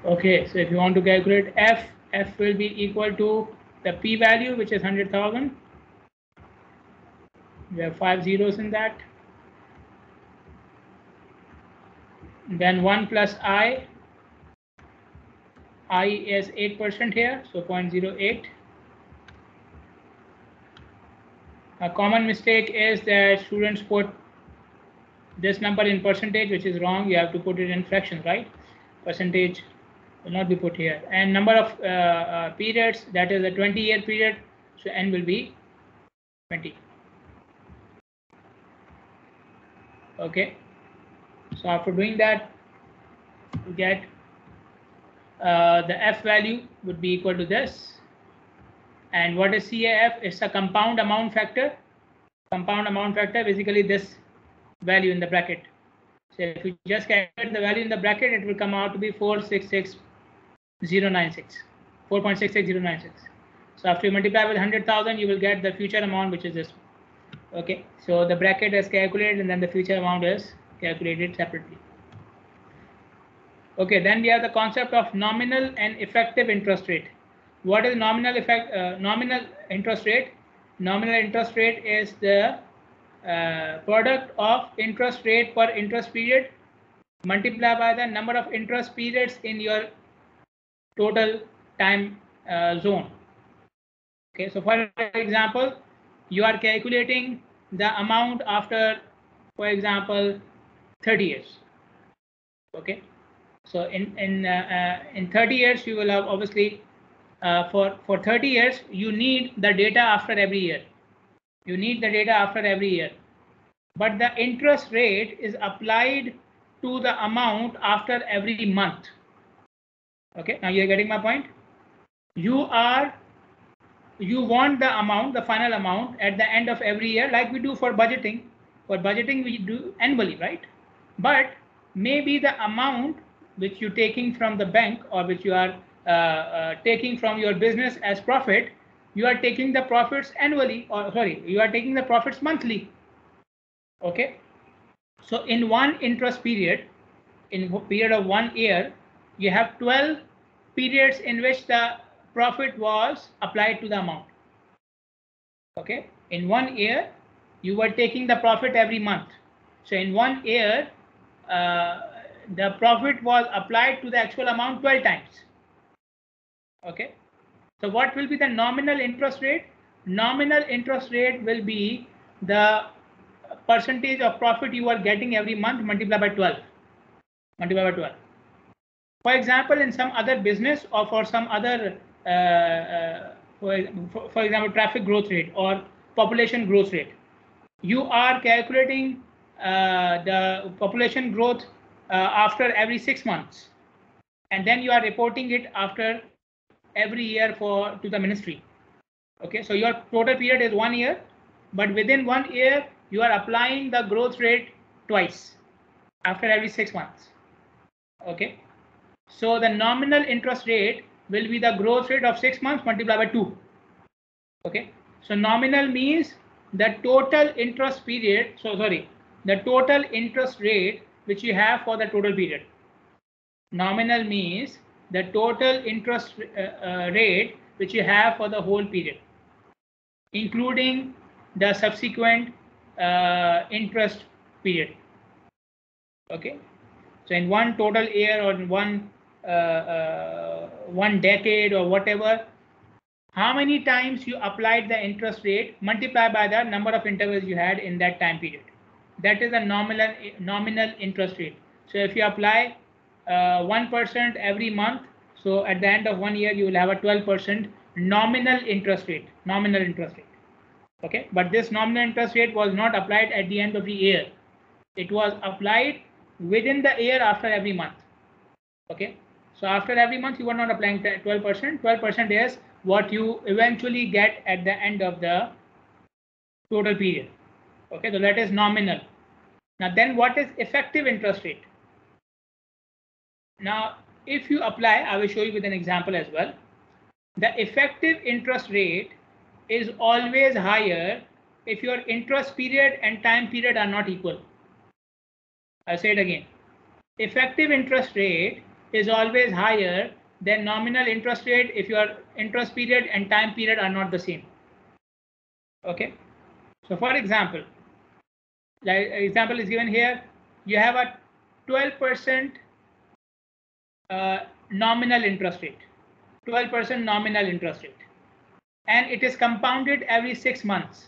Okay, so if you want to calculate f, f will be equal to the p value, which is 100,000. We have 5 zeros in that. Then 1 plus I is 8% here, so 0.08. A common mistake is that students put this number in percentage, which is wrong. You have to put it in fractions, right? Percentage will not be put here. And number of periods, that is a 20-year period, so n will be 20. Okay, so after doing that, we get the f value would be equal to this. And what is CAF? It's a compound amount factor. Compound amount factor, basically this value in the bracket. So if you just calculate the value in the bracket, it will come out to be 4.66096. So after you multiply with 100,000, you will get the future amount, which is this one. Okay, so the bracket is calculated and then the future amount is calculated separately. Okay, then we have the concept of nominal and effective interest rate. What is nominal interest rate? Nominal interest rate is the product of interest rate per interest period multiplied by the number of interest periods in your total time zone. Okay, so for example, you are calculating the amount after, for example, 30 years. Okay, so in 30 years you will have, obviously, for 30 years you need the data after every year. You need the data after every year, but the interest rate is applied to the amount after every month. Okay, now you're getting my point. You want the amount, the final amount, at the end of every year, like we do for budgeting. For budgeting we do annually, right? But maybe the amount which you're taking from the bank, or which you are taking from your business as profit, you are taking the profits annually, or sorry, you are taking the profits monthly. Okay, so in one interest period, in a period of 1 year, you have 12 periods in which the profit was applied to the amount. Okay, in 1 year you were taking the profit every month, so in 1 year the profit was applied to the actual amount 12 times. Okay, so what will be the nominal interest rate? Nominal interest rate will be the percentage of profit you are getting every month multiplied by 12. For example, in some other business, or for some other for example, traffic growth rate or population growth rate, you are calculating the population growth after every 6 months, and then you are reporting it after every year to the ministry. Okay, so your total period is 1 year, but within 1 year you are applying the growth rate twice, after every 6 months. Okay, so the nominal interest rate will be the growth rate of 6 months multiplied by 2. Okay, so nominal means the total interest period, the total interest rate which you have for the total period. Nominal means the total interest rate which you have for the whole period, including the subsequent interest period. Okay, so in one total year, or in one decade, or whatever, how many times you applied the interest rate multiplied by the number of intervals you had in that time period. That is a nominal interest rate. So if you apply 1% every month, so at the end of 1 year you will have a 12% nominal interest rate. Okay, but this nominal interest rate was not applied at the end of the year. It was applied within the year after every month. Okay, so after every month you are not applying 12%. 12% is what you eventually get at the end of the total period. Okay, so that is nominal. Now then, what is effective interest rate? Now if you apply, I will show you with an example as well. The effective interest rate is always higher if your interest period and time period are not equal. I'll say it again. Effective interest rate is always higher than nominal interest rate if your interest period and time period are not the same. Okay, so for example, like example is given here, you have a 12% nominal interest rate, 12% nominal interest rate, and it is compounded every 6 months.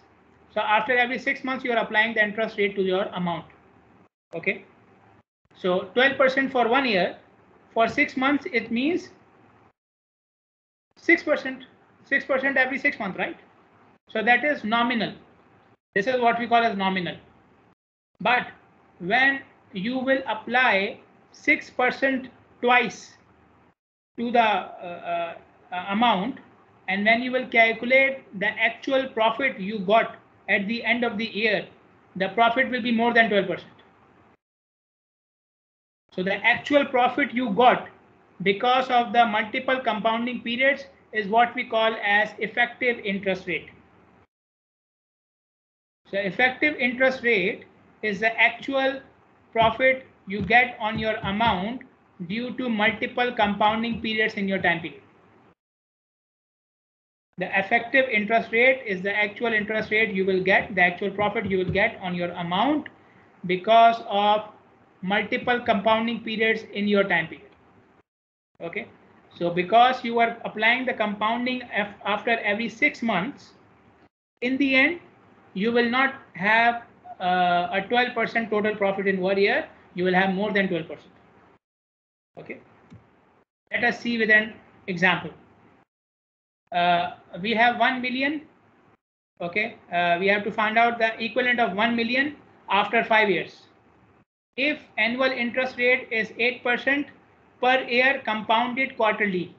So after every 6 months, you are applying the interest rate to your amount. Okay, so 12% for 1 year, for 6 months, it means 6%, 6% every 6 months, right? So that is nominal. This is what we call as nominal. But when you will apply 6% twice to the amount, and when you will calculate the actual profit you got at the end of the year, the profit will be more than 12%. So the actual profit you got because of the multiple compounding periods is what we call as effective interest rate. So effective interest rate is the actual profit you get on your amount due to multiple compounding periods in your time period. The effective interest rate is the actual interest rate you will get, the actual profit you will get on your amount because of multiple compounding periods in your time period. Okay, so because you are applying the compounding after every 6 months, in the end, you will not have a 12% total profit in 1 year. You will have more than 12%. Okay, let us see with an example. We have 1 million. Okay, we have to find out the equivalent of 1 million after 5 years. If annual interest rate is 8% per year compounded quarterly,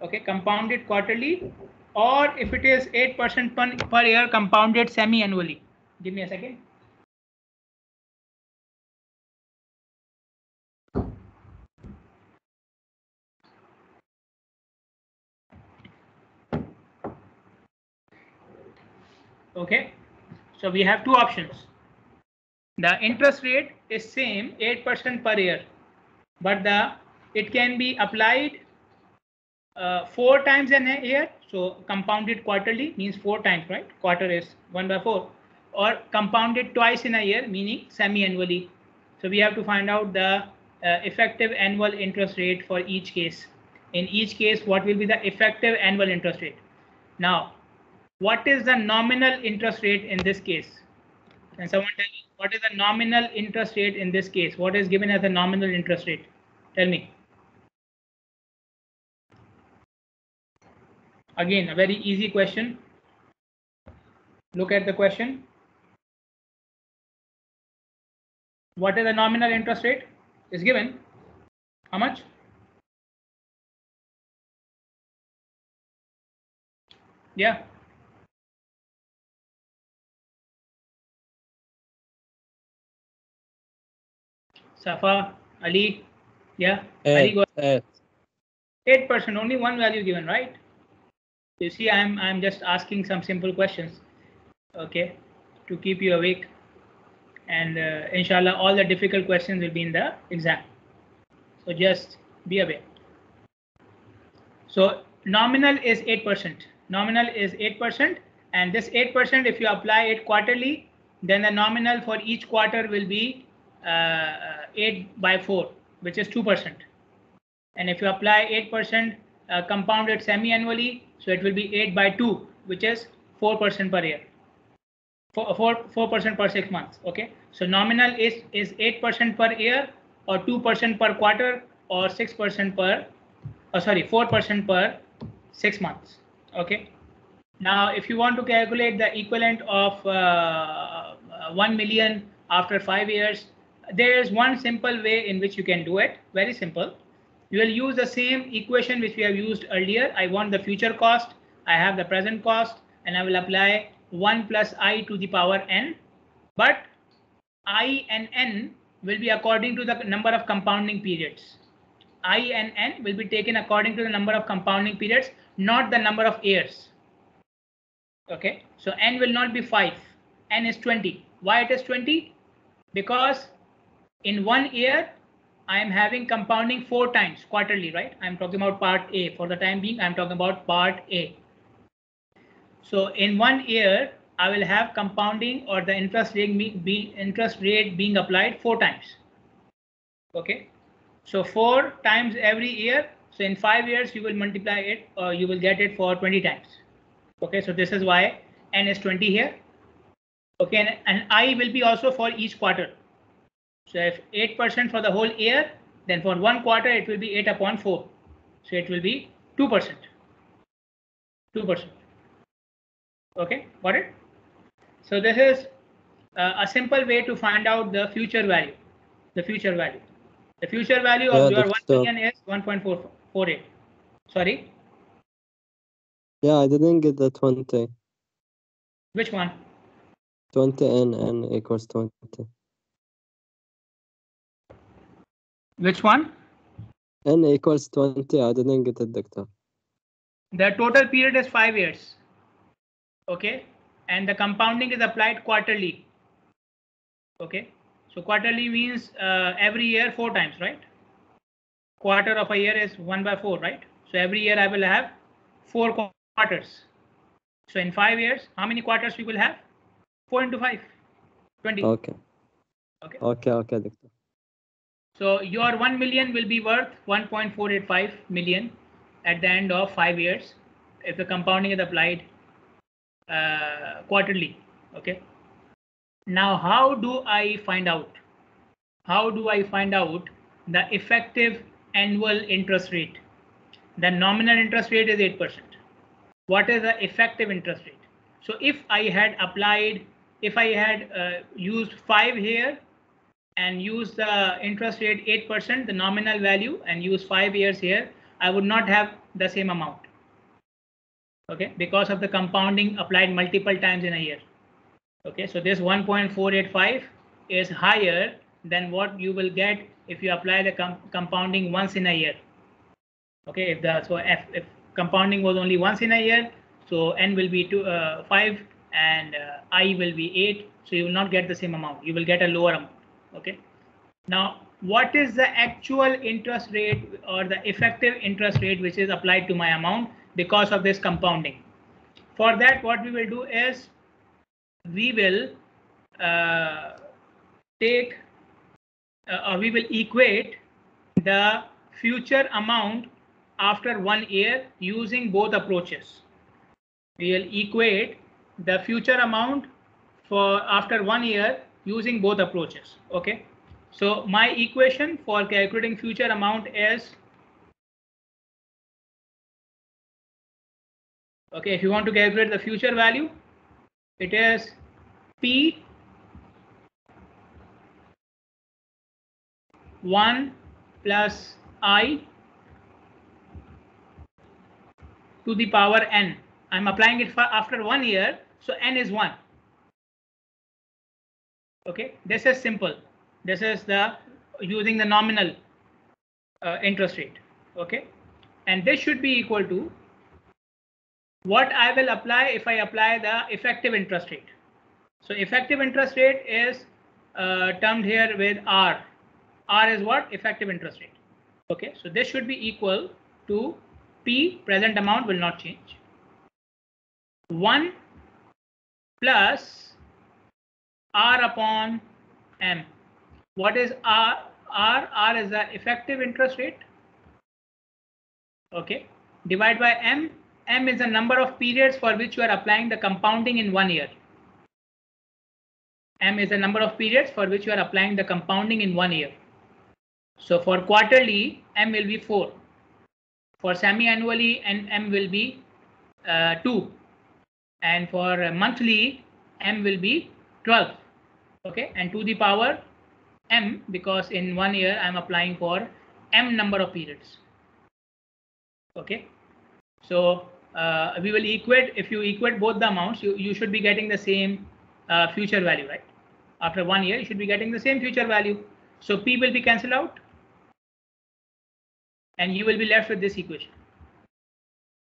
okay, compounded quarterly, or if it is 8% per year compounded semi-annually. Give me a second. Okay, so we have two options. The interest rate is same 8% per year, but it can be applied 4 times in a year. So compounded quarterly means 4 times, right? Quarter is 1/4, or compounded twice in a year, meaning semi-annually. So we have to find out the effective annual interest rate for each case. In each case, what will be the effective annual interest rate? Now, what is the nominal interest rate in this case? Can someone tell me what is the nominal interest rate in this case? What is given as the nominal interest rate? Tell me. Again, a very easy question. Look at the question. What is the nominal interest rate? Is given. How much? Yeah. Safa, Ali. Yeah. Ali, go ahead. 8%. Only one value given, right? You see, I'm just asking some simple questions, okay, to keep you awake, and inshallah, all the difficult questions will be in the exam. So just be aware. So nominal is 8%. Nominal is 8%, and this 8%, if you apply it quarterly, then the nominal for each quarter will be 8/4, which is 2%. And if you apply 8% compounded semi-annually, so it will be 8/2, which is 4% per year. 4% per 6 months. Okay, so nominal is 8% per year, or 2% per quarter, or 6% per 4% per 6 months. Okay, now if you want to calculate the equivalent of 1 million after 5 years, there is one simple way in which you can do it. Very simple. You will use the same equation which we have used earlier. I want the future cost, I have the present cost, and I will apply 1 plus I to the power n, but I and n will be according to the number of compounding periods. I and n will be taken according to the number of compounding periods, not the number of years. Okay, so n will not be 5, n is 20. Why it is 20? Because in 1 year I am having compounding 4 times quarterly, right? I'm talking about part A. For the time being, I'm talking about part A. So in 1 year, I will have compounding or the interest rate being applied 4 times. Okay. So 4 times every year. So in 5 years, you will multiply it or you will get it for 20 times. Okay. So this is why N is 20 here. Okay. And I will be also for each quarter. So if 8% for the whole year, then for 1 quarter, it will be 8 upon 4. So it will be 2%. 2%. Okay. Got it? So this is a simple way to find out the future value. The future value. The future value of your 1 million is 1.448. Sorry? Yeah, I didn't get the 20. Which one? 20 N equals 20. Which one? N equals 20. I didn't get it, Doctor. The total period is 5 years. Okay. And the compounding is applied quarterly. Okay. So quarterly means every year 4 times, right? Quarter of a year is 1 by 4, right? So every year I will have 4 quarters. So in 5 years, how many quarters we will have? 4 into 5, 20. Okay. Okay. Okay, Doctor. So your 1 million will be worth 1.485 million at the end of 5 years if the compounding is applied quarterly. Okay. Now, how do I find out? How do I find out the effective annual interest rate? The nominal interest rate is 8%. What is the effective interest rate? So if I had applied, if I had used 5 here and use the interest rate 8%, the nominal value, and use 5 years here, I would not have the same amount. Okay, because of the compounding applied multiple times in a year. Okay, so this 1.485 is higher than what you will get if you apply the compounding once in a year. Okay, if compounding was only once in a year, so N will be 5 and I will be 8, so you will not get the same amount. You will get a lower amount. Okay. Now, what is the actual interest rate or the effective interest rate which is applied to my amount because of this compounding? For that, what we will do is we will we will equate the future amount after 1 year using both approaches. We will equate the future amount for after 1 year using both approaches. Okay. So my equation for calculating future amount is, okay, if you want to calculate the future value, it is P 1 plus I to the power N. I'm applying it for after 1 year, so N is 1. Okay, this is simple. This is the using the nominal interest rate. Okay, and this should be equal to what I will apply if I apply the effective interest rate. So effective interest rate is termed here with R. R is what? Effective interest rate. Okay, so this should be equal to P, present amount will not change, 1 plus R upon M. What is R? R is the effective interest rate. Okay, divide by M. M is the number of periods for which you are applying the compounding in 1 year. M is the number of periods for which you are applying the compounding in 1 year. So for quarterly, M will be 4. For semi-annually, M will be 2. And for monthly, M will be 12. Okay, and to the power M, because in 1 year I'm applying for M number of periods. Okay, so we will equate, if you equate both the amounts, you should be getting the same future value, right? After 1 year, you should be getting the same future value. So P will be cancelled out and you will be left with this equation.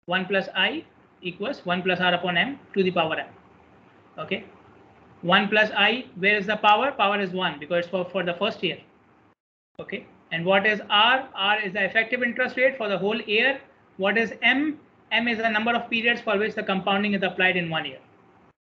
1 plus I equals 1 plus R upon M to the power M. Okay, 1 plus I, where is the power? Power is 1 because it's for the first year. Okay, And what is R? R is the effective interest rate for the whole year. What is M? M is the number of periods for which the compounding is applied in 1 year.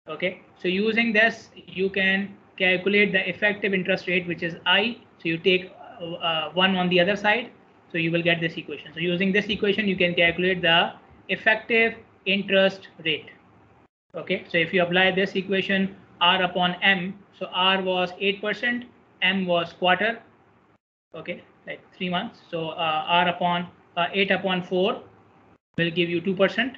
Okay, so using this, you can calculate the effective interest rate, which is I. So you take 1 on the other side, so you will get this equation. So using this equation, you can calculate the effective interest rate. Okay, so if you apply this equation, R upon M, so R was 8%, M was quarter. Okay, like 3 months. So R upon 8 upon 4 will give you 2%,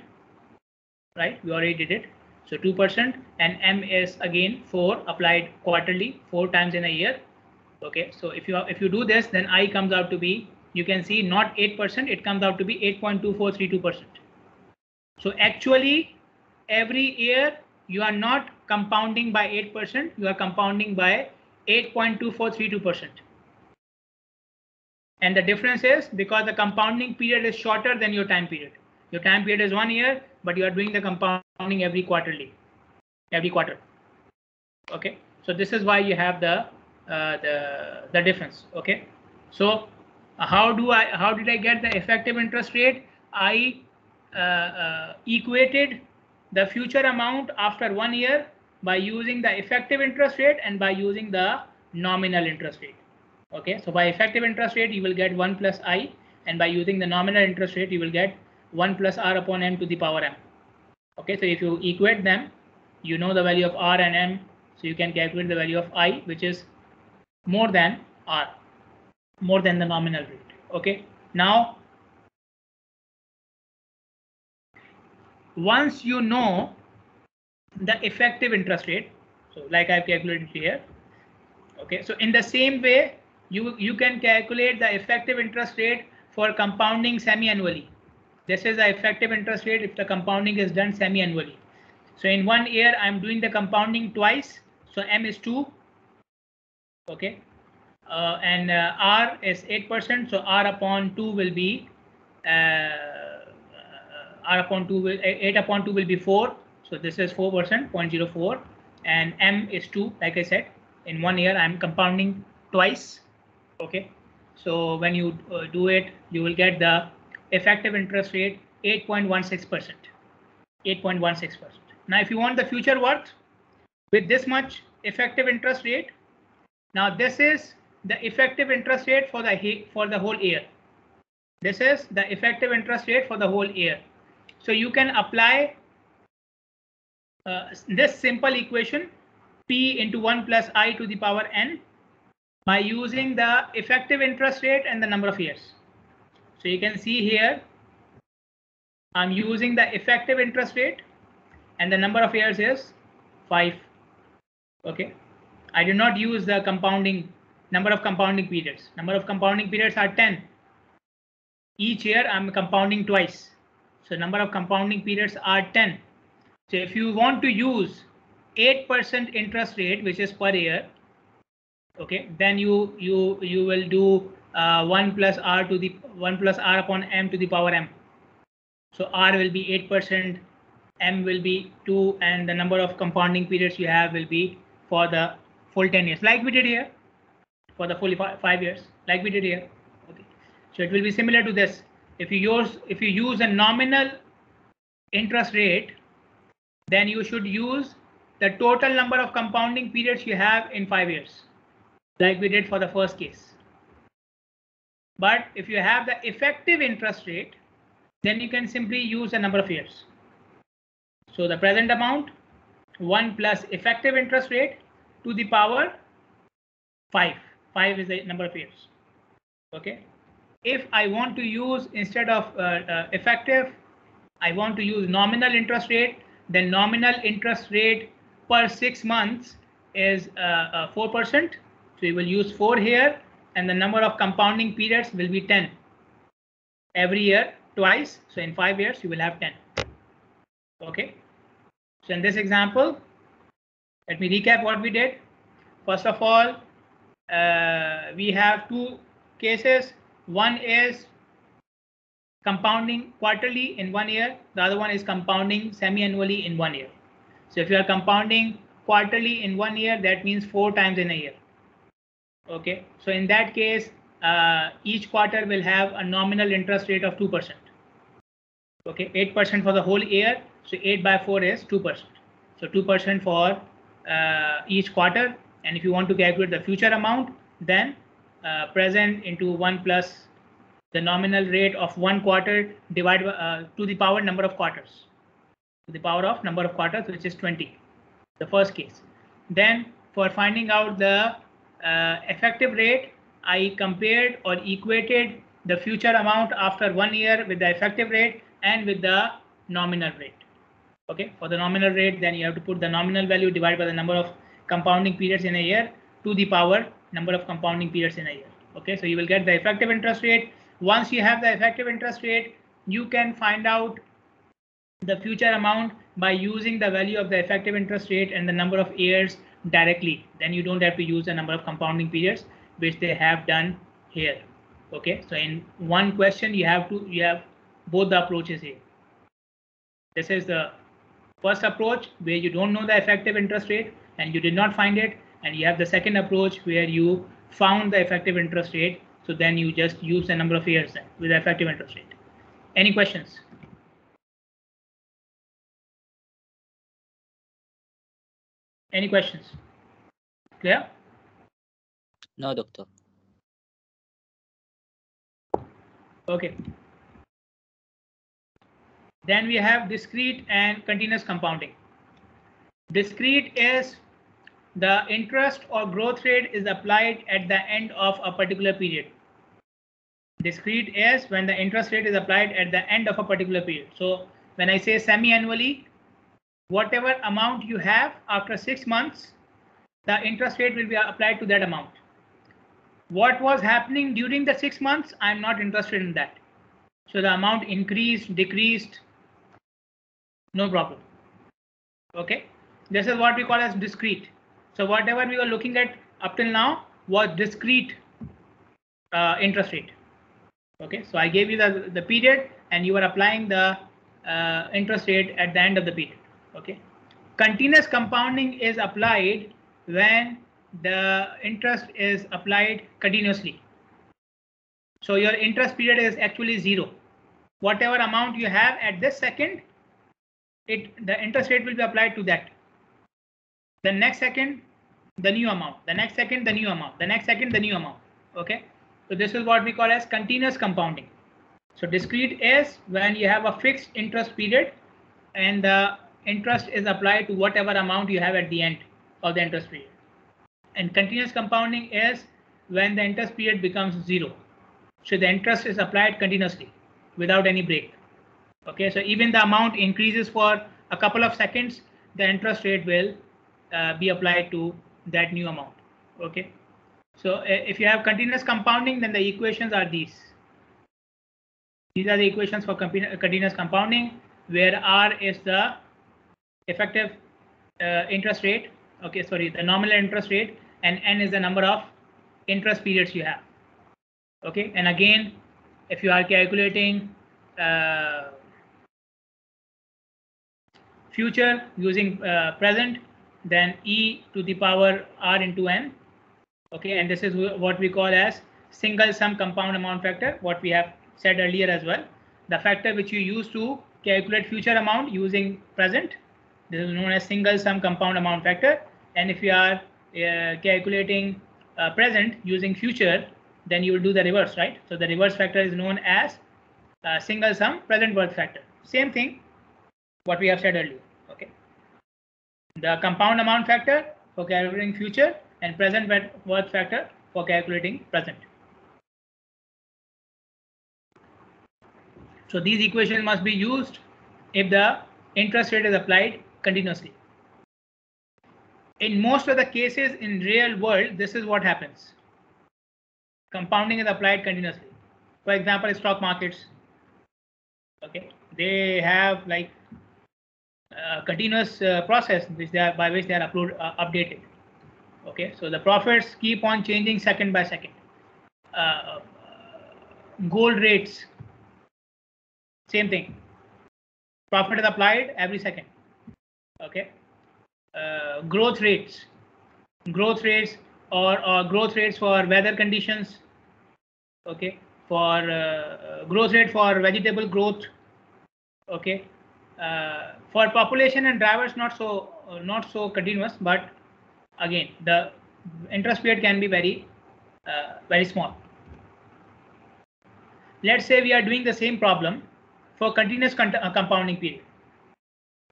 right? We already did it. So 2%, and M is again 4 applied quarterly, 4 times in a year. Okay, so if you do this, then I comes out to be, you can see, not 8%, it comes out to be 8.2432%. So actually, every year you are not compounding by 8%, you are compounding by 8.2432%. And the difference is because the compounding period is shorter than your time period. Your time period is 1 year, but you are doing the compounding every quarter. Okay, so this is why you have the difference. Okay, so how did I get the effective interest rate? I equated the future amount after 1 year by using the effective interest rate and by using the nominal interest rate. Okay, so by effective interest rate you will get 1 plus I, and by using the nominal interest rate you will get 1 plus R upon M to the power M. Okay, so if you equate them, you know the value of R and M, so you can calculate the value of I, which is more than R, more than the nominal rate. Okay, now once you know the effective interest rate, so like I've calculated here. Okay, so in the same way, you can calculate the effective interest rate for compounding semi-annually. This is the effective interest rate if the compounding is done semi-annually. So in 1 year, I'm doing the compounding twice. So M is 2. Okay, and R is 8%. So R upon 2 will be 8 upon 2 will be 4. So this is 4%, 0.04, and M is 2. Like I said, in 1 year, I'm compounding twice. Okay, so when you do it, you will get the effective interest rate 8.16%. 8.16%. Now, if you want the future worth with this much effective interest rate, now this is the effective interest rate for the whole year. This is the effective interest rate for the whole year. So you can apply this simple equation, P into 1 plus I to the power N, by using the effective interest rate and the number of years. So you can see here, I'm using the effective interest rate and the number of years is 5. Okay, I did not use the number of compounding periods. Number of compounding periods are 10. Each year I'm compounding twice. So number of compounding periods are 10. So if you want to use 8% interest rate, which is per year, okay, then you will do 1 plus R upon M to the power M. So R will be 8%, M will be 2, and the number of compounding periods you have will be for the full 10 years, like we did here, for the full 5 years, like we did here. Okay, so it will be similar to this. If you use a nominal interest rate, then you should use the total number of compounding periods you have in 5 years, like we did for the first case. But if you have the effective interest rate, then you can simply use the number of years. So the present amount, 1 plus effective interest rate to the power 5. 5 is the number of years. Okay, if I want to use, instead of effective, I want to use nominal interest rate, then nominal interest rate per 6 months is 4%. So you will use 4 here, and the number of compounding periods will be 10. Every year twice, so in 5 years you will have 10. Okay, so in this example, let me recap what we did. First of all, we have 2 cases. One is compounding quarterly in 1 year, the other one is compounding semi-annually in 1 year. So if you are compounding quarterly in 1 year, that means 4 times in a year. Okay, so in that case, each quarter will have a nominal interest rate of 2%. Okay, 8% for the whole year. So 8 by 4 is 2%. So 2% for each quarter. And if you want to calculate the future amount, then present into 1 plus the nominal rate of 1 quarter divided to the power number of quarters. To the power of number of quarters, which is 20. The first case. Then for finding out the effective rate, I compared or equated the future amount after 1 year with the effective rate and with the nominal rate. Okay, for the nominal rate, then you have to put the nominal value divided by the number of compounding periods in a year to the power number of compounding periods in a year. Okay, so you will get the effective interest rate. Once you have the effective interest rate, you can find out the future amount by using the value of the effective interest rate and the number of years directly. Then you don't have to use the number of compounding periods, which they have done here. Okay, so in one question you have both the approaches here. This is the first approach where you don't know the effective interest rate and you did not find it, and you have the second approach where you found the effective interest rate, so then you just use the number of years with the effective interest rate. Any questions? Any questions? Clear? No, doctor. Okay. Then we have discrete and continuous compounding. Discrete is the interest or growth rate is applied at the end of a particular period. Discrete is when the interest rate is applied at the end of a particular period. So when I say semi-annually, whatever amount you have after 6 months, the interest rate will be applied to that amount. What was happening during the 6 months, I'm not interested in that. So the amount increased, decreased, no problem. Okay, this is what we call as discrete. So whatever we were looking at up till now was discrete interest rate. Okay, so I gave you the period and you are applying the interest rate at the end of the period. Okay, continuous compounding is applied when the interest is applied continuously. So your interest period is actually 0. Whatever amount you have at this second, the interest rate will be applied to that. The next second, the new amount. The next second, the new amount. The next second, the new amount. Okay, so this is what we call as continuous compounding. So discrete is when you have a fixed interest period and the interest is applied to whatever amount you have at the end of the interest period. And continuous compounding is when the interest period becomes 0. So the interest is applied continuously without any break. Okay, so even the amount increases for a couple of seconds, the interest rate will be applied to that new amount. Okay, so if you have continuous compounding, then the equations are these. These are the equations for continuous compounding, where R is the effective interest rate. Okay, sorry, the nominal interest rate, and N is the number of interest periods you have. Okay, and again, if you are calculating future using present, then e to the power r into n. Okay, and this is what we call as single sum compound amount factor, what we have said earlier as well. The factor which you use to calculate future amount using present, this is known as single sum compound amount factor. And if you are calculating present using future, then you will do the reverse, right? So the reverse factor is known as single sum present worth factor. Same thing, what we have said earlier. Okay, the compound amount factor for calculating future and present worth factor for calculating present. So these equations must be used if the interest rate is applied continuously. In most of the cases in real world, this is what happens. Compounding is applied continuously. For example, stock markets. Okay, they have like a continuous process by which they are updated. Okay, so the profits keep on changing second by second. Gold rates, same thing. Profit is applied every second. Okay, growth rates or growth rates for weather conditions. Okay, for growth rate for vegetable growth. Okay, for population and drivers not so continuous, but again the interest period can be very small. Let's say we are doing the same problem for continuous compounding period.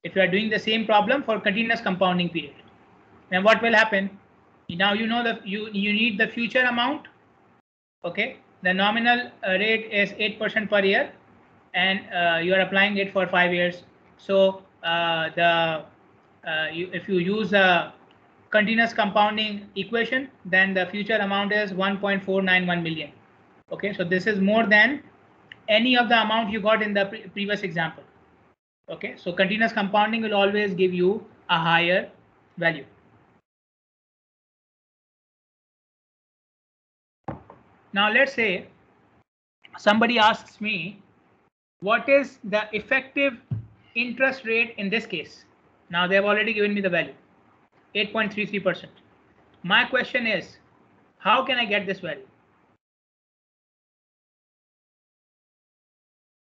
If you are doing the same problem for continuous compounding period, then what will happen? Now you know that you need the future amount. Okay, the nominal rate is 8% per year, and you are applying it for 5 years. So if you use a continuous compounding equation, then the future amount is 1.491 million. Okay, so this is more than any of the amount you got in the previous example. Okay, so continuous compounding will always give you a higher value. Now let's say somebody asks me, what is the effective interest rate in this case? Now they have already given me the value, 8.33%. My question is, how can I get this value?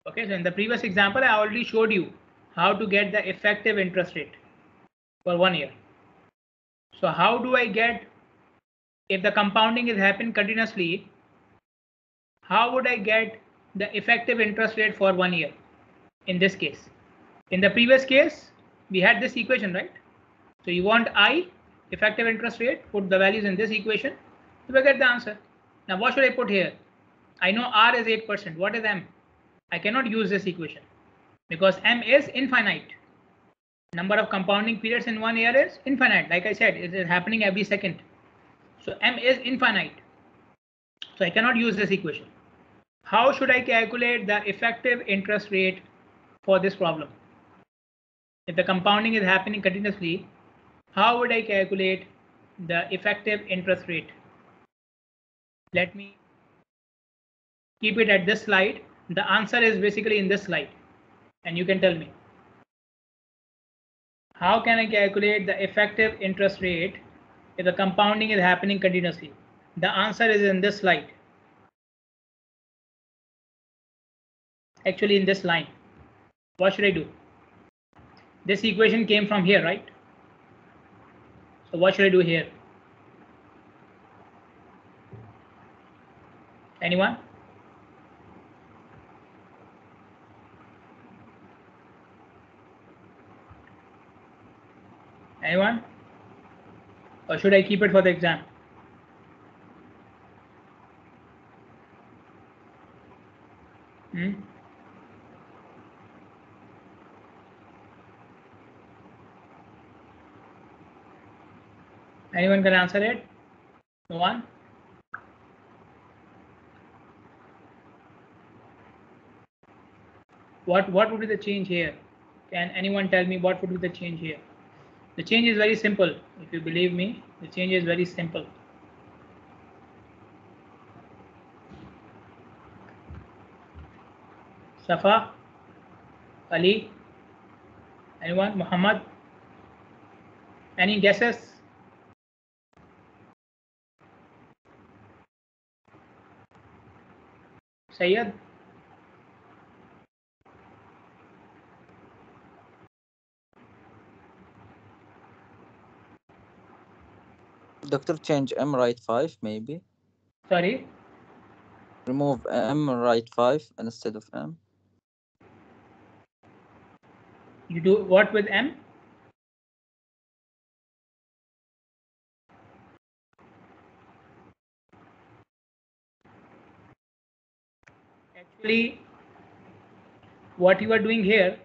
Okay, so in the previous example, I already showed you how to get the effective interest rate for 1 year. So how do I get, if the compounding is happening continuously, how would I get the effective interest rate for 1 year in this case? In the previous case, we had this equation, right? So you want I, effective interest rate, put the values in this equation, you will get the answer. Now what should I put here? I know R is 8%. What is M? I cannot use this equation because M is infinite. Number of compounding periods in 1 year is infinite. Like I said, it is happening every second. So M is infinite. So I cannot use this equation. How should I calculate the effective interest rate for this problem? If the compounding is happening continuously, how would I calculate the effective interest rate? Let me keep it at this slide. The answer is basically in this slide, and you can tell me. How can I calculate the effective interest rate if the compounding is happening continuously? The answer is in this slide. Actually, in this line. What should I do? This equation came from here, right? So what should I do here? Anyone? Anyone? Or should I keep it for the exam? Anyone can answer it? No one? What would be the change here? Can anyone tell me what would be the change here? The change is very simple. If you believe me, the change is very simple. Safa, Ali, anyone? Muhammad? Any guesses? Sayyid? Doctor, change M, write 5, maybe. Sorry? Remove M, write 5 instead of M. You do what with M? Actually, what you are doing here,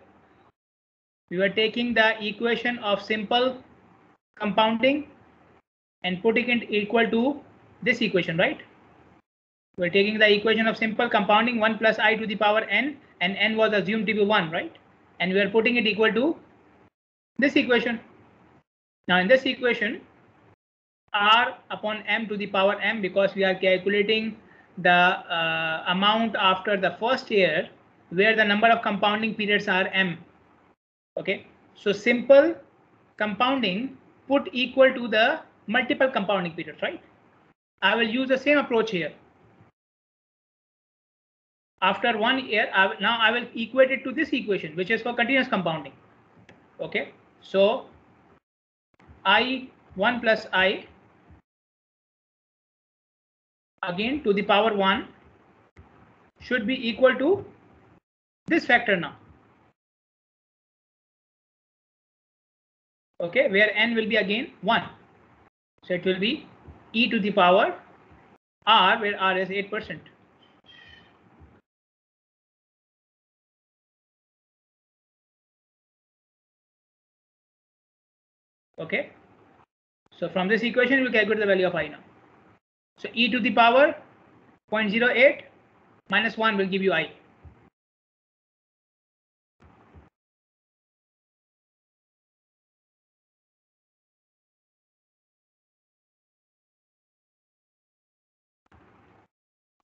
you are taking the equation of simple compounding and putting it equal to this equation, right? We're taking the equation of simple compounding 1 plus I to the power n, and n was assumed to be 1, right? And we are putting it equal to this equation. Now in this equation, R upon M to the power M, because we are calculating the amount after the first year where the number of compounding periods are M. Okay, so simple compounding put equal to the multiple compounding periods, right? I will use the same approach here. after 1 year, now I will equate it to this equation, which is for continuous compounding. Okay, so I1 plus I again to the power 1 should be equal to this factor now. Okay, where n will be again 1. So it will be e to the power r, where r is 8%. Okay, so from this equation we calculate the value of I now. So e to the power 0.08 minus 1 will give you I.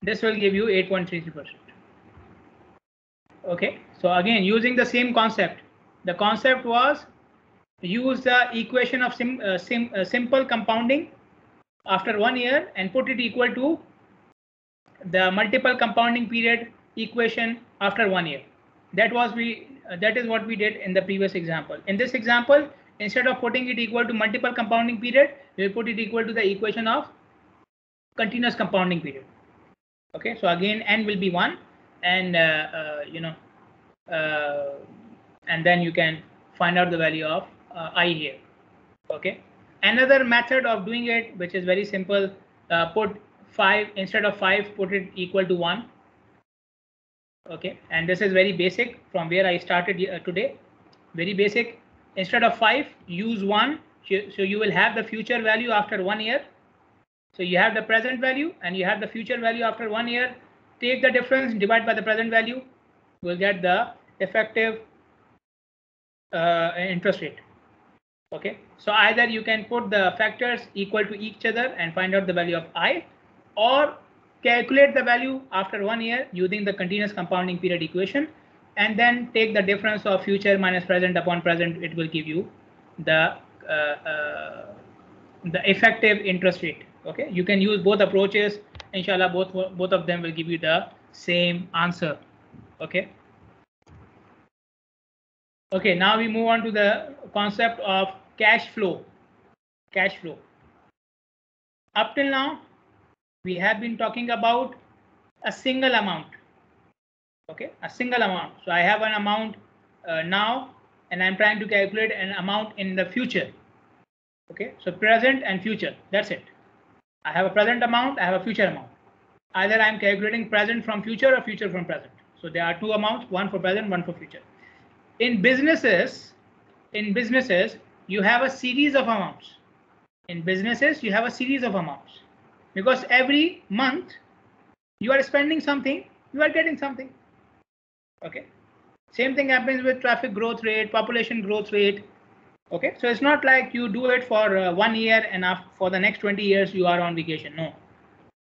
This will give you 8.33%. Okay, so again using the same concept, the concept was use the equation of simple compounding after 1 year and put it equal to the multiple compounding period equation after 1 year. That is what we did in the previous example. In this example, instead of putting it equal to multiple compounding period, we will put it equal to the equation of continuous compounding period. Okay, so again n will be 1, and and then you can find out the value of I here. Okay, another method of doing it, which is very simple, put 5 instead of 5, put it equal to 1. Okay, and this is very basic from where I started today. Very basic. Instead of 5, use 1. So you will have the future value after 1 year. So you have the present value and you have the future value after 1 year. Take the difference, divide by the present value. We'll get the effective interest rate. Okay, so either you can put the factors equal to each other and find out the value of I, or calculate the value after 1 year using the continuous compounding period equation, and then take the difference of future minus present upon present. It will give you the effective interest rate. Okay, you can use both approaches. Inshallah, both of them will give you the same answer. Okay. Okay, now we move on to the concept of cash flow. Cash flow. Up till now, we have been talking about a single amount. Okay, a single amount. So I have an amount now, and I'm trying to calculate an amount in the future. Okay, so present and future. That's it. I have a present amount, I have a future amount. Either I'm calculating present from future or future from present. So there are two amounts, one for present, one for future. In businesses, you have a series of amounts. In businesses, you have a series of amounts, because every month you are spending something, you are getting something. Okay. Same thing happens with traffic growth rate, population growth rate. Okay. So it's not like you do it for 1 year and for the next 20 years you are on vacation. No.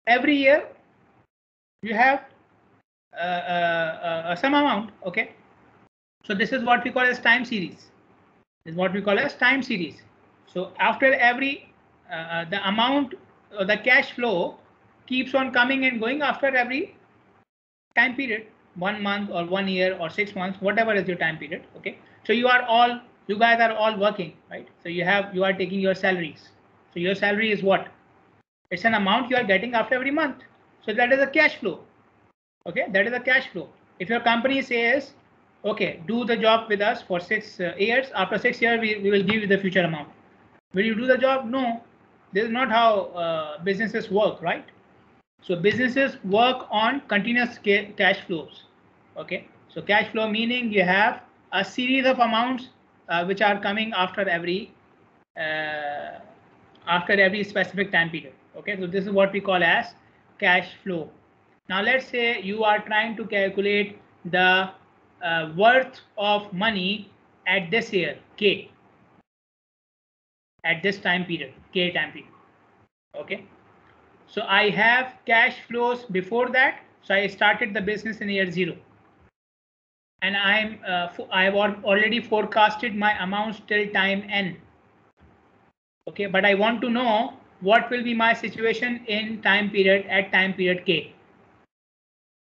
Every year you have some amount. Okay. So this is what we call as time series. This is what we call as time series. So after every the amount, the cash flow keeps on coming and going after every time period, 1 month or 1 year or 6 months, whatever is your time period. Okay. So you guys are all working, right? So you are taking your salaries. So your salary is what? It's an amount you are getting after every month. So that is a cash flow. Okay, that is a cash flow. If your company says, okay, do the job with us for 6 years. After 6 years, we will give you the future amount. Will you do the job? No. This is not how businesses work, right? So businesses work on continuous cash flows. Okay. So cash flow meaning you have a series of amounts which are coming after every specific time period. Okay. So this is what we call as cash flow. Now let's say you are trying to calculate the worth of money at this year, K, at this time period, K time period. Okay. So I have cash flows before that. So I started the business in year 0. And I've already forecasted my amounts till time N. Okay. But I want to know what will be my situation in time period at time period K.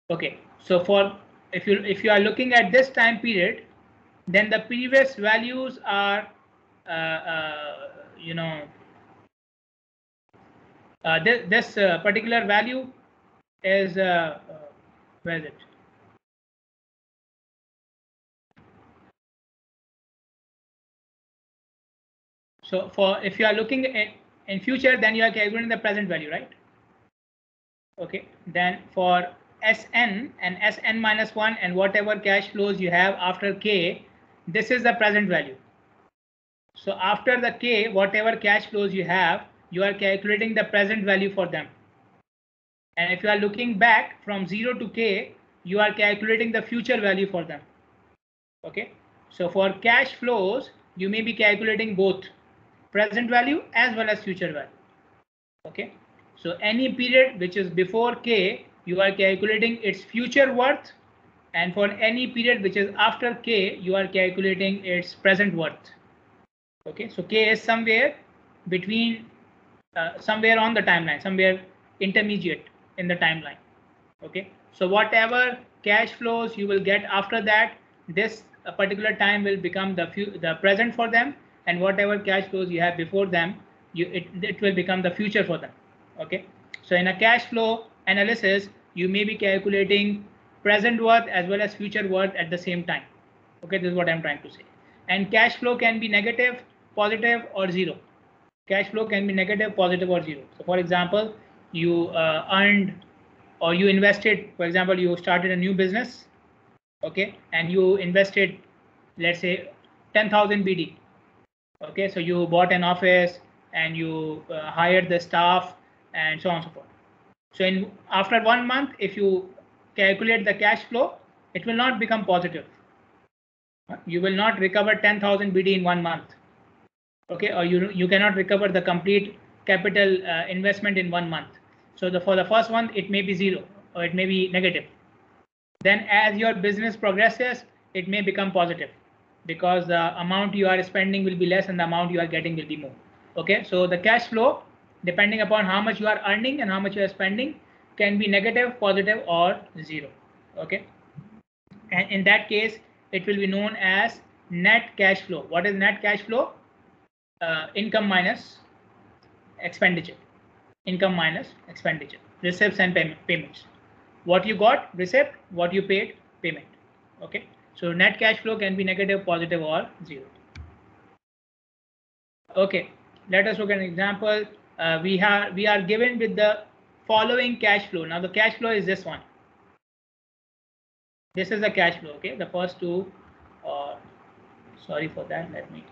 Okay. So for if you are looking at this time period, then the previous values are this particular value is where is it? So for if you are looking in future, then you are calculating the present value, right? Okay, then for Sn and Sn minus 1 and whatever cash flows you have after K, this is the present value. So after the K, whatever cash flows you have, you are calculating the present value for them. And if you are looking back from 0 to K, you are calculating the future value for them. Okay, so for cash flows, you may be calculating both present value as well as future value. Okay, so any period which is before K, you are calculating its future worth, and for any period which is after K, you are calculating its present worth. Okay, so K is somewhere between, somewhere on the timeline, somewhere intermediate in the timeline. Okay, so whatever cash flows you will get after that, this particular time will become the present for them, and whatever cash flows you have before them, it will become the future for them. Okay, so in a cash flow analysis, you may be calculating present worth as well as future worth at the same time. Okay, this is what I'm trying to say. And cash flow can be negative, positive, or zero. Cash flow can be negative, positive, or zero. So for example, you earned or you invested, for example, you started a new business, okay, and you invested, let's say 10,000 BD. Okay, so you bought an office and you hired the staff and so on and so forth. So after 1 month, if you calculate the cash flow, it will not become positive. You will not recover 10,000 BD in 1 month. Okay, or you cannot recover the complete capital investment in 1 month. So for the first one, it may be zero or it may be negative. Then as your business progresses, it may become positive because the amount you are spending will be less and the amount you are getting will be more. Okay, so the cash flow, depending upon how much you are earning and how much you are spending, can be negative, positive, or zero. Okay, and in that case, it will be known as net cash flow. What is net cash flow? Income minus expenditure. Income minus expenditure. Receipts and payments. What you got, receipt. What you paid, payment. Okay, so net cash flow can be negative, positive, or zero. Okay, let us look at an example. We are given with the following cash flow. Now the cash flow is this one. This is the cash flow. Okay, the first two, sorry for that, let me.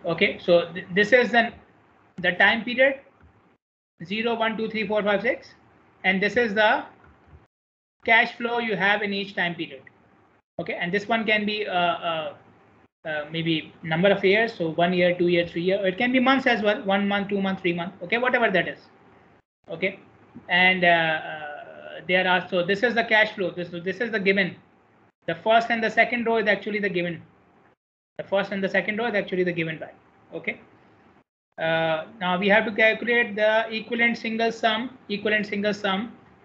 Okay, so this is the time period 0, 1, 2, 3, 4, 5, 6, and this is the cash flow you have in each time period. Okay, and this one can be maybe number of years, so 1 year, 2 year, 3 year. It can be months as well, 1 month, 2 months, 3 months. Okay, whatever that is. Okay, and there are, so this is the cash flow. This is the given. The first and the second row is actually the given. The first and the second row is actually the given value. Okay. Now we have to calculate the equivalent single sum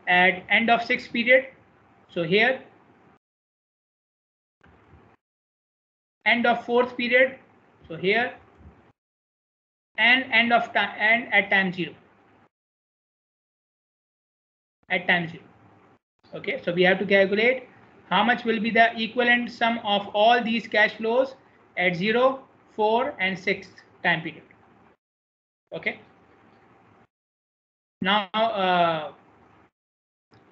at end of 6th period. So here, end of 4th period. So here, and end of time, and at time 0. At time 0. Okay, so we have to calculate how much will be the equivalent sum of all these cash flows at 0, 4, and 6th time period. Okay. Now,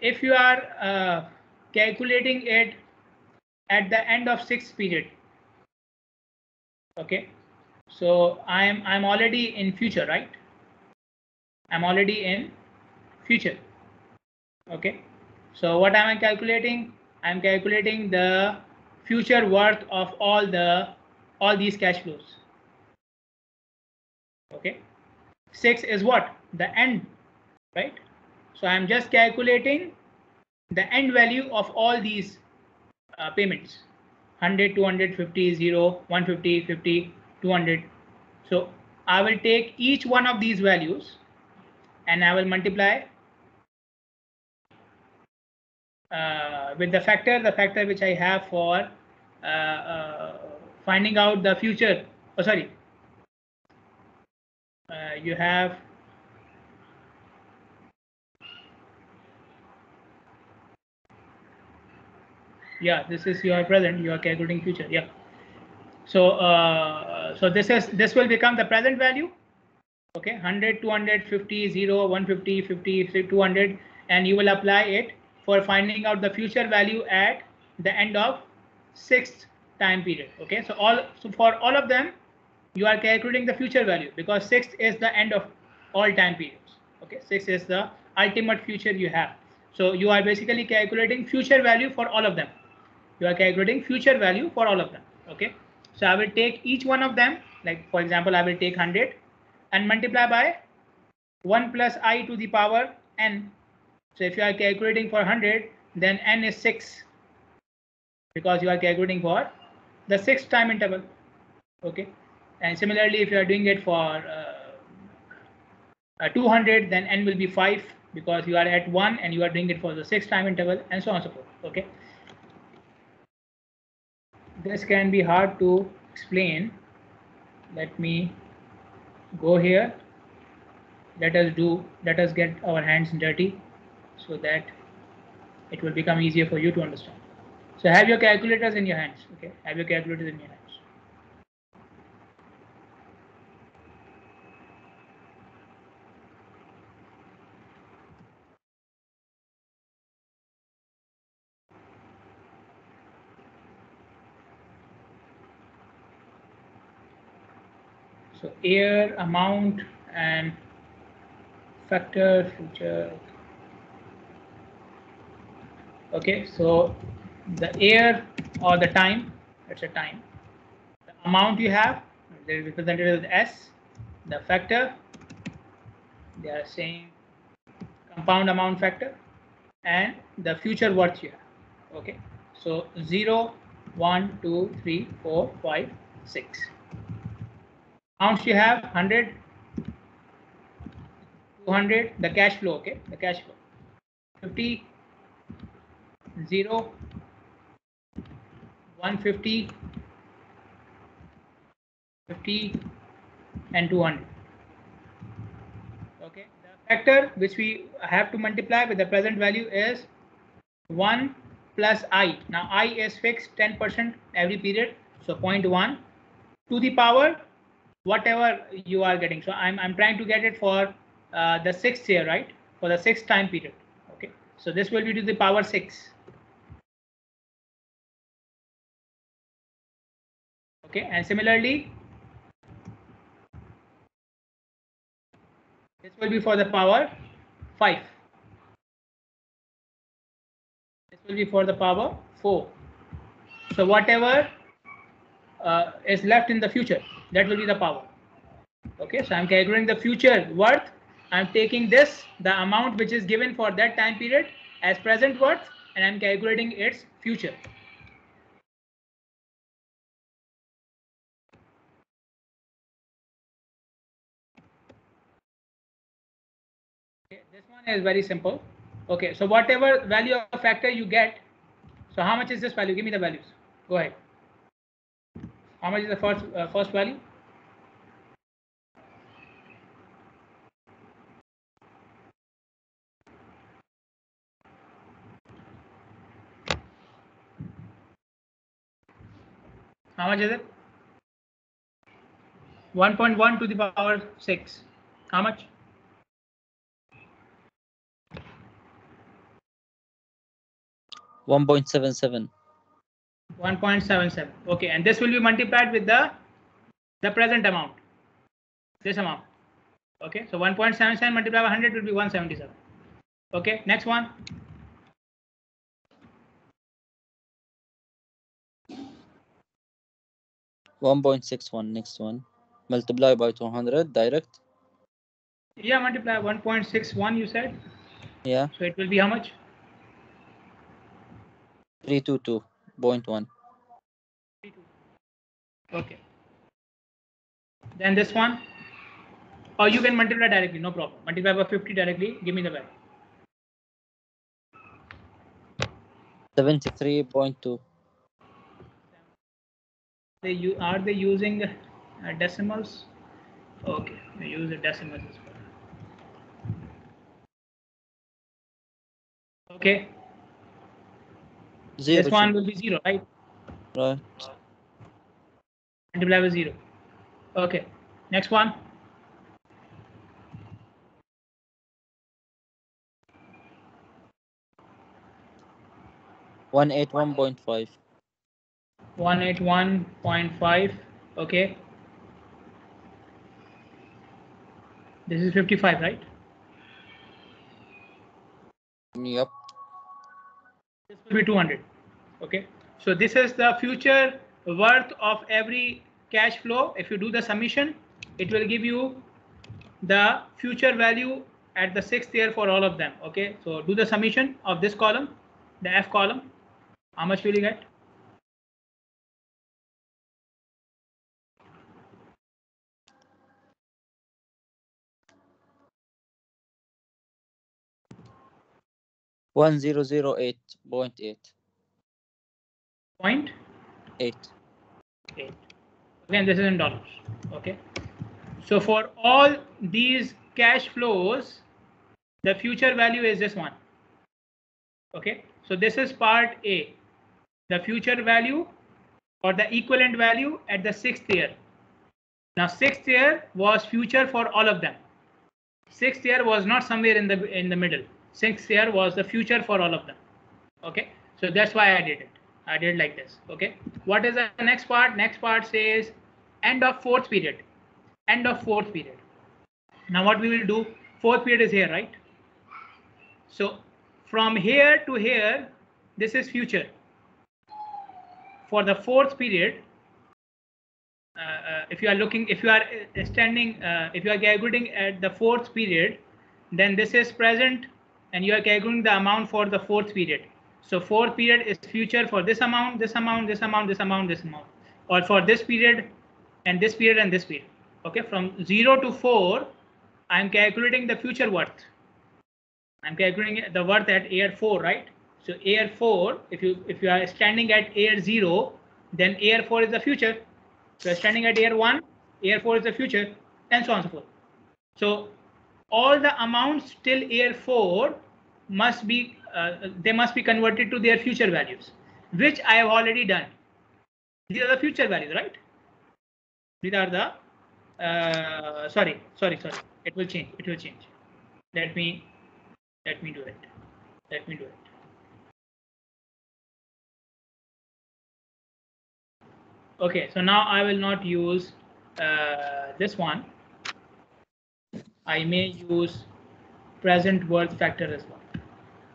if you are calculating it at the end of 6th period, okay, so I'm already in future, right? I'm already in future. Okay, so what am I calculating? I'm calculating the future worth of all these cash flows. Okay, 6 is what? The end, right? So I'm just calculating the end value of all these payments: 100, 200, 50, 0, 150, 50, 200. So I will take each one of these values and I will multiply with the factor which I have for finding out the future. Oh, sorry. You have this is your present. You are calculating future. So so this will become the present value. Okay, 100, 200, 50, 0, 150, 50, 200, and you will apply it for finding out the future value at the end of 6th time period. Okay, so for all of them, you are calculating the future value because 6th is the end of all time periods. Okay, 6 is the ultimate future you have. So you are basically calculating future value for all of them. You are calculating future value for all of them. Okay, so I will take each one of them, like for example, I will take 100 and multiply by 1 plus I to the power n. So if you are calculating for 100, then n is 6 because you are calculating for the 6th time interval. Okay, and similarly, if you are doing it for 200, then n will be 5 because you are at 1 and you are doing it for the 6th time interval, and so on and so forth. Okay, this can be hard to explain. Let me go here. Let us get our hands dirty so that it will become easier for you to understand. So have your calculators in your hands. Okay, have your calculators in your hands. So air, amount, and factor, future. Okay, so the air or the time, it's a time. The amount you have, they are represented as S. The factor, they are saying compound amount factor, and the future worth you have. Okay, so 0, 1, 2, 3, 4, 5, 6. Amounts you have 100, 200, the cash flow. Okay, the cash flow 50, 0, 150, 50, and 200. Okay, the factor which we have to multiply with the present value is 1 plus I. Now I is fixed 10% every period, so 0.1 to the power whatever you are getting. So I'm trying to get it for the 6th year, right? For the 6th time period. Okay, so this will be to the power 6. Okay, and similarly, this will be for the power 5. This will be for the power 4. So whatever is left in the future, that will be the power. Okay, so I'm calculating the future worth. I'm taking this, the amount which is given for that time period as present worth, and I'm calculating its future. Okay, this one is very simple. Okay, so whatever value of factor you get, so how much is this value? Give me the values. Go ahead. How much is the first value? How much is it? 1.1 to the power 6. How much? 1.77. 1.77. Okay, and this will be multiplied with the present amount. This amount. Okay, so 1.77 multiplied by 100 will be 177. Okay, next one. 1.61. Next one. Multiply by 200 direct. Yeah, multiply 1.61 you said. Yeah. So it will be how much? 322.1. Okay. Then this one, or you can multiply directly, no problem. Multiply by 50 directly, give me the value. 73.2. Are they using decimals? Okay, they use the decimals as well. Okay. Zero. This one will be 0, right? Right. Multiply by 0. Okay. Next one. $181.5. 181.5. Okay. This is 55, right? Yep. This will be 200. Okay. So this is the future worth of every cash flow. If you do the summation, it will give you the future value at the 6th year for all of them. Okay. So do the summation of this column, the F column. How much will you get? $1008.8. Point 8. 8. Again, this is in dollars. Okay. So for all these cash flows, the future value is this one. Okay. So this is part A. The future value or the equivalent value at the 6th year. Now 6th year was future for all of them. 6th year was not somewhere in the middle. 6th year was the future for all of them. Okay. So that's why I did it. I did like this. Okay. What is the next part? Next part says end of 4th period. End of 4th period. Now what we will do, 4th period is here, right? So from here to here, this is future. For the 4th period, if you are looking, if you are standing, if you are calculating at the 4th period, then this is present and you are calculating the amount for the 4th period. So 4th period is future for this amount, this amount, this amount, this amount, this amount, or for this period and this period and this period. Okay, from 0 to 4, I am calculating the future worth. I'm calculating the worth at year 4, right? So year 4, if you are standing at year 0, then year 4 is the future. If you are standing at year 1, year 4 is the future, and so on and so forth. So all the amounts till year 4 must be they must be converted to their future values, which I have already done. These are the future values, right? These are the sorry. It will change. It will change. Let me do it. Let me do it. Okay, so now I will not use this one. I may use present worth factor as well.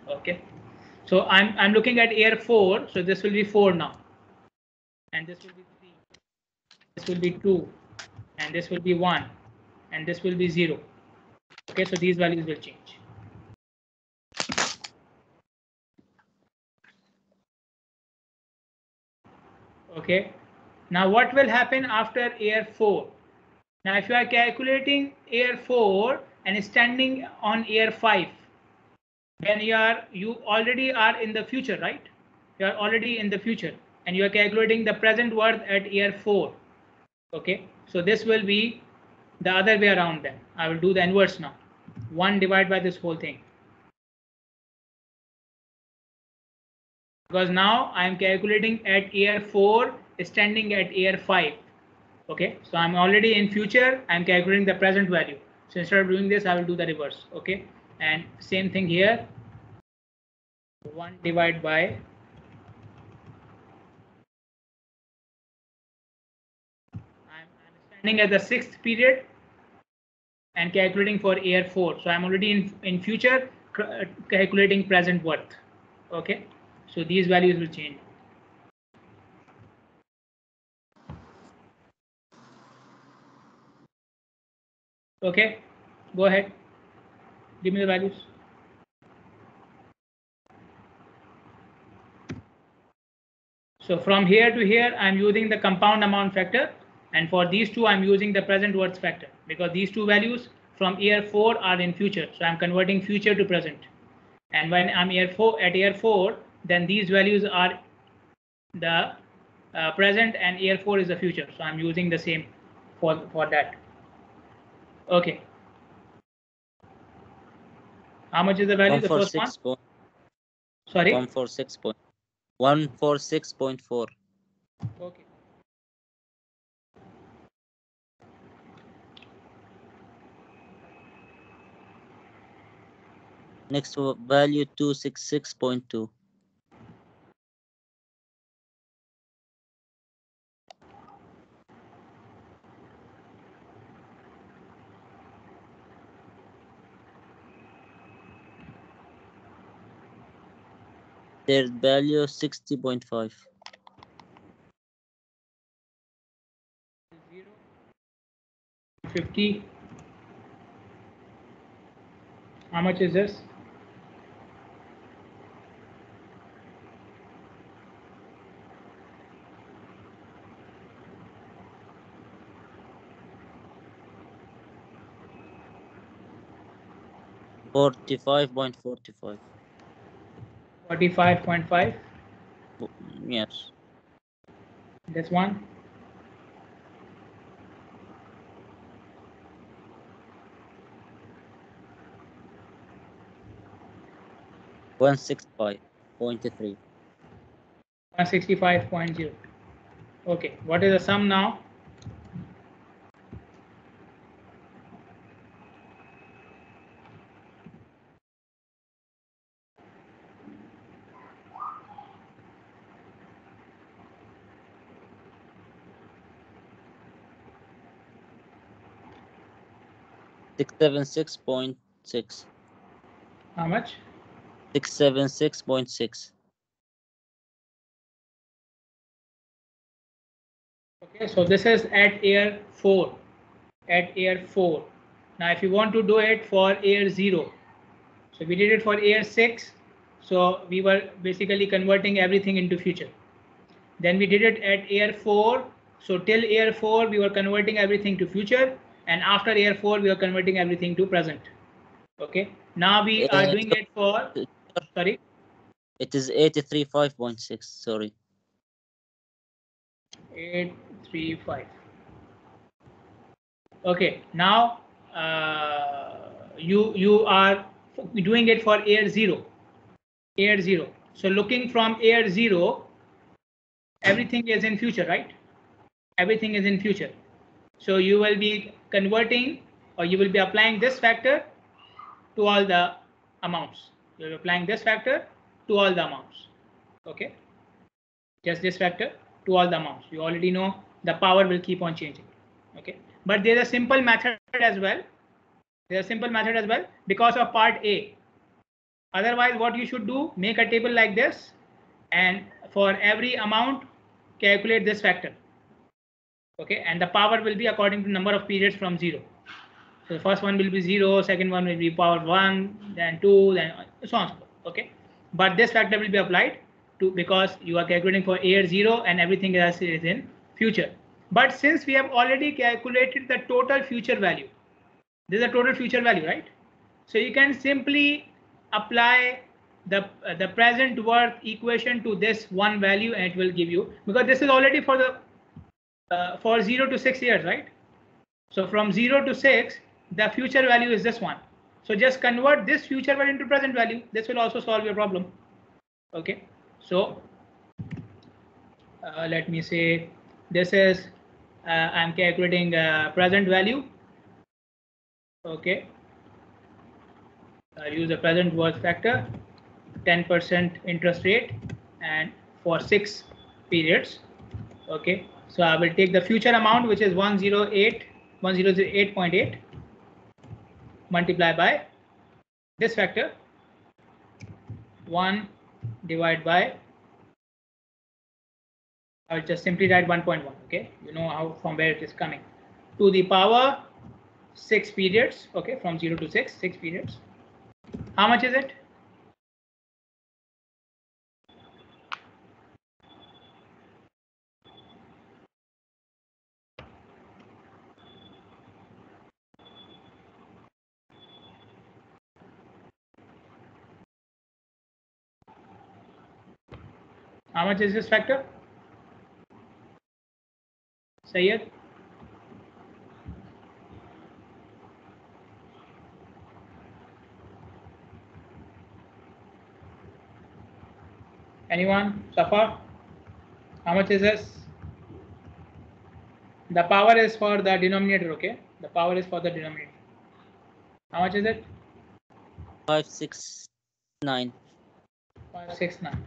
Okay, so I'm looking at year 4, so this will be 4 now, and this will be 3, this will be 2, and this will be 1, and this will be 0. Okay, so these values will change. Okay, now what will happen after year 4? Now if you are calculating year 4 and standing on year 5, then you already are in the future, right? You are already in the future and you are calculating the present worth at year 4. Okay, so this will be the other way around. Then I will do the inverse now. 1 divided by this whole thing, because now I am calculating at year 4 standing at year 5. Okay, so I'm already in future, I'm calculating the present value. So instead of doing this, I will do the reverse. Okay, and same thing here, 1 divided by I'm standing at the 6th period and calculating for year 4. So I'm already in future calculating present worth. Okay, so these values will change. Okay, go ahead, give me the values. So from here to here, I'm using the compound amount factor. And for these two, I'm using the present worth factor because these two values from year 4 are in future. So I'm converting future to present. And when I'm at year 4, then these values are the present and year 4 is the future. So I'm using the same for that. Okay. How much is the value? The first one? Sorry? 146.4. Okay. Next value 266.2. Third value 60.5. 50. How much is this? $45.45. 45.5. Yes. This one. $165.3. 165.0. Okay. What is the sum now? $676.6. How much? $676.6. Okay, so this is at year 4. At year 4. Now, if you want to do it for year 0, so we did it for year 6. So we were basically converting everything into future. Then we did it at year 4. So till year 4, we were converting everything to future. And after year 4, we are converting everything to present. Okay. Now we are doing it for, sorry? It is 835.6. Sorry. 835. Okay. Now you are doing it for year 0. Year 0. So looking from year 0, everything is in future, right? Everything is in future. So you will be converting, or you will be applying this factor to all the amounts. You're applying this factor to all the amounts. Okay. Just this factor to all the amounts. You already know the power will keep on changing. Okay. But there's a simple method as well. There's a simple method as well because of part A. Otherwise, what you should do, make a table like this, and for every amount, calculate this factor. Okay. And the power will be according to number of periods from 0. So the first one will be 0, second one will be power 1, then 2, then so on. Okay. But this factor will be applied to, because you are calculating for year 0 and everything else is in future. But since we have already calculated the total future value, this is a total future value, right? So you can simply apply the present worth equation to this one value and it will give you, because this is already for the for 0 to 6 years, right? So from 0 to 6, the future value is this one. So just convert this future value into present value. This will also solve your problem. Okay. So let me say this is I'm calculating present value. Okay. I'll use the present worth factor, 10% interest rate, and for 6 periods. Okay. So I will take the future amount, which is 1008.8, multiply by this factor, 1 divided by, I'll just simply write 1.1. Okay, you know how from where it is coming, to the power 6 periods. Okay, from 0 to 6 periods. How much is it? How much is this factor? Sayyid? Anyone? Safa? How much is this? The power is for the denominator, okay? The power is for the denominator. How much is it? 569. 569.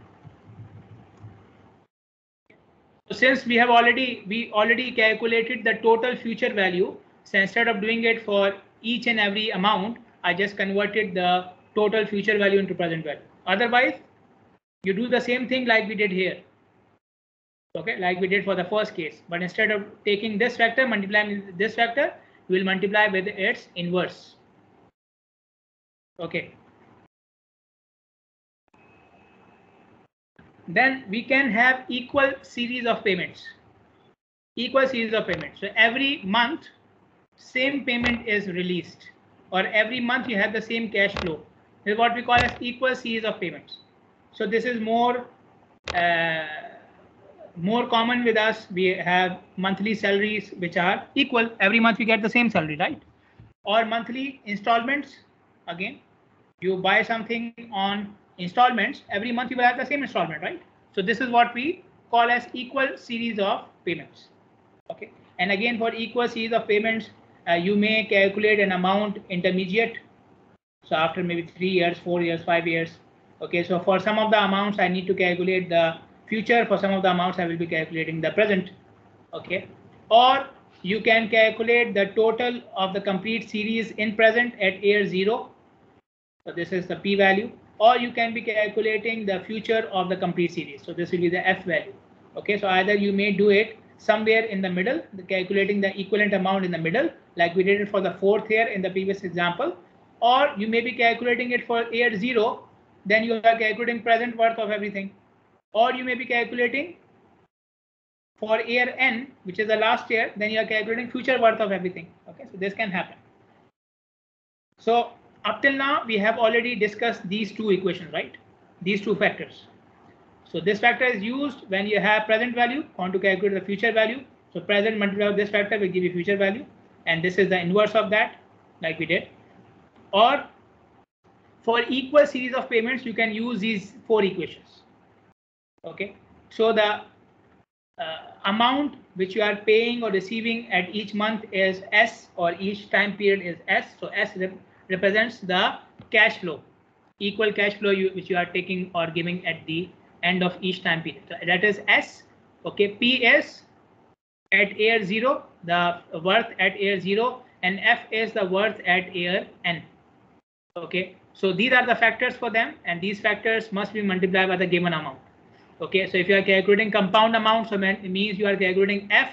So since we already calculated the total future value, so instead of doing it for each and every amount, I just converted the total future value into present value. Otherwise, you do the same thing like we did here. Okay, like we did for the first case, but instead of taking this factor, multiplying this factor, we will multiply with its inverse. Okay. Then we can have equal series of payments. Equal series of payments. So every month, same payment is released, or every month you have the same cash flow. This is what we call as equal series of payments. So this is more common with us. We have monthly salaries which are equal. Every month we get the same salary, right? Or monthly installments. Again, you buy something on installments. Every month you will have the same installment, right? So this is what we call as equal series of payments. Okay. And again, for equal series of payments, you may calculate an amount intermediate. So after maybe 3 years, 4 years, 5 years. Okay. So for some of the amounts, I need to calculate the future. For some of the amounts, I will be calculating the present. Okay. Or you can calculate the total of the complete series in present at year 0. So this is the p value. Or you can be calculating the future of the complete series. So this will be the f value. Okay. So either you may do it somewhere in the middle, calculating the equivalent amount in the middle, like we did it for the 4th year in the previous example, or you may be calculating it for year 0, then you are calculating present worth of everything, or you may be calculating for year n, which is the last year, then you are calculating future worth of everything. Okay, so this can happen. So up till now, we have already discussed these two equations, right? These two factors. So this factor is used when you have present value, want to calculate the future value. So present multiplied with this factor will give you future value. And this is the inverse of that, like we did. Or for equal series of payments, you can use these 4 equations. Okay. So the amount which you are paying or receiving at each month is S, or each time period is S. So S represents the cash flow, equal cash flow which you are taking or giving at the end of each time period. So that is S. Okay, P is at year 0, the worth at year 0, and F is the worth at year n. Okay, so these are the factors for them, and these factors must be multiplied by the given amount. Okay, so if you are calculating compound amount, so it means you are calculating F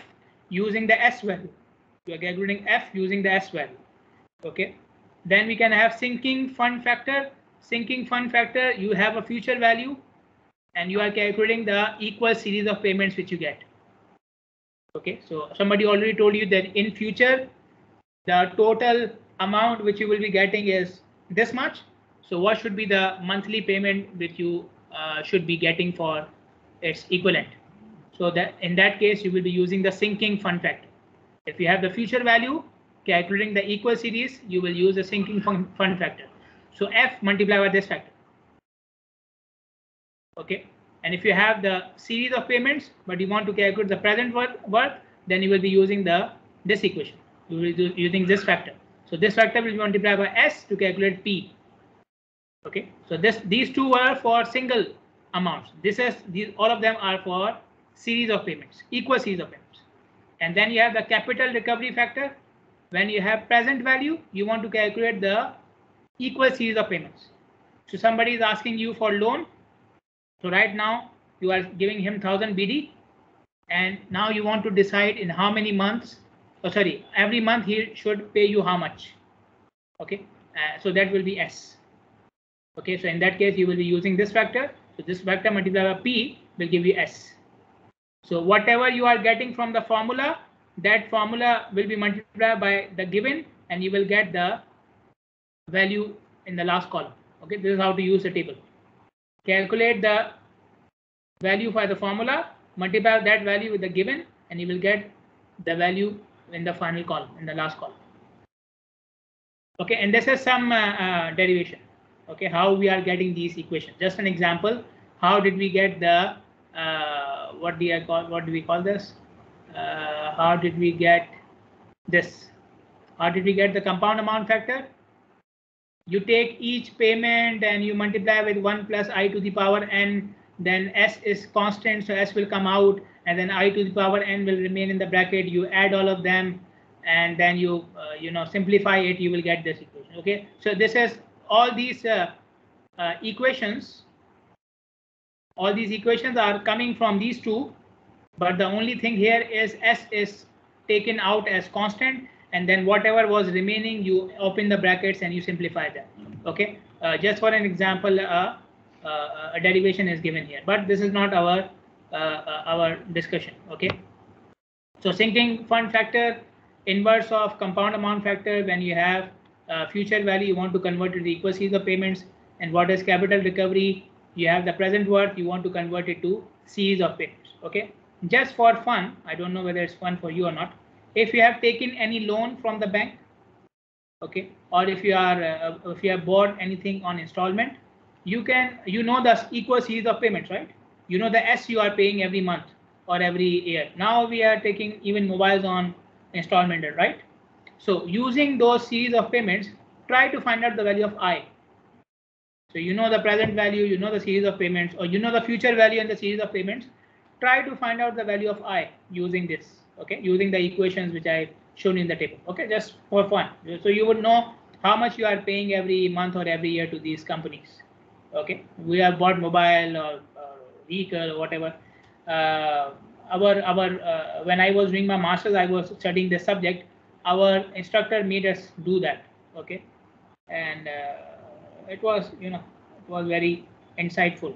using the S value. You are calculating F using the S value. Okay, then we can have sinking fund factor. Sinking fund factor, you have a future value, and you are calculating the equal series of payments which you get. Okay, so somebody already told you that in future, the total amount which you will be getting is this much. So what should be the monthly payment which you should be getting for its equivalent? So that in that case, you will be using the sinking fund factor. If you have the future value, calculating the equal series, you will use the sinking fund factor. So F multiplied by this factor. Okay, and if you have the series of payments, but you want to calculate the present worth, then you will be using this equation. You will be using this factor. So this factor will be multiplied by S to calculate P. Okay, so these two are for single amounts. All of them are for series of payments, equal series of payments. And then you have the capital recovery factor. When you have present value, you want to calculate the equal series of payments. So somebody is asking you for loan. So right now you are giving him 1000 BD, and now you want to decide in how many months, every month he should pay you how much. Okay, so that will be S. Okay, so in that case you will be using this factor. So this factor multiplied by P will give you S. So whatever you are getting from the formula, that formula will be multiplied by the given, and you will get the value in the last column. Okay, this is how to use the table. Calculate the value for the formula, multiply that value with the given, and you will get the value in the final column, in the last column. Okay, and this is some derivation. Okay, how we are getting these equations. Just an example. How did we get the what do we call this? How did we get this? How did we get the compound amount factor? You take each payment and you multiply with 1 plus I to the power n, then s is constant, so s will come out, and then I to the power n will remain in the bracket. You add all of them, and then you simplify it, you will get this equation. Okay, so this is all these equations. All these equations are coming from these two, but the only thing here is s is taken out as constant, and then whatever was remaining, you open the brackets and you simplify them. Okay, just for an example, a derivation is given here, but this is not our discussion. Okay, so sinking fund factor, inverse of compound amount factor. When you have future value, you want to convert it to equal series of payments. And what is capital recovery? You have the present worth, you want to convert it to series of payments. Okay, just for fun, I don't know whether it's fun for you or not. If you have taken any loan from the bank, okay, or if you have bought anything on installment, you can the equal series of payments, right? You know the S you are paying every month or every year. Now we are taking even mobiles on installment, right? So using those series of payments, try to find out the value of I. So you know the present value, you know the series of payments, or you know the future value in the series of payments. Try to find out the value of I using this. Okay, using the equations which I shown in the table. Okay, just for fun. So you would know how much you are paying every month or every year to these companies. Okay, we have bought mobile or vehicle or whatever. When I was doing my masters, I was studying this subject. Our instructor made us do that. Okay, and it was very insightful.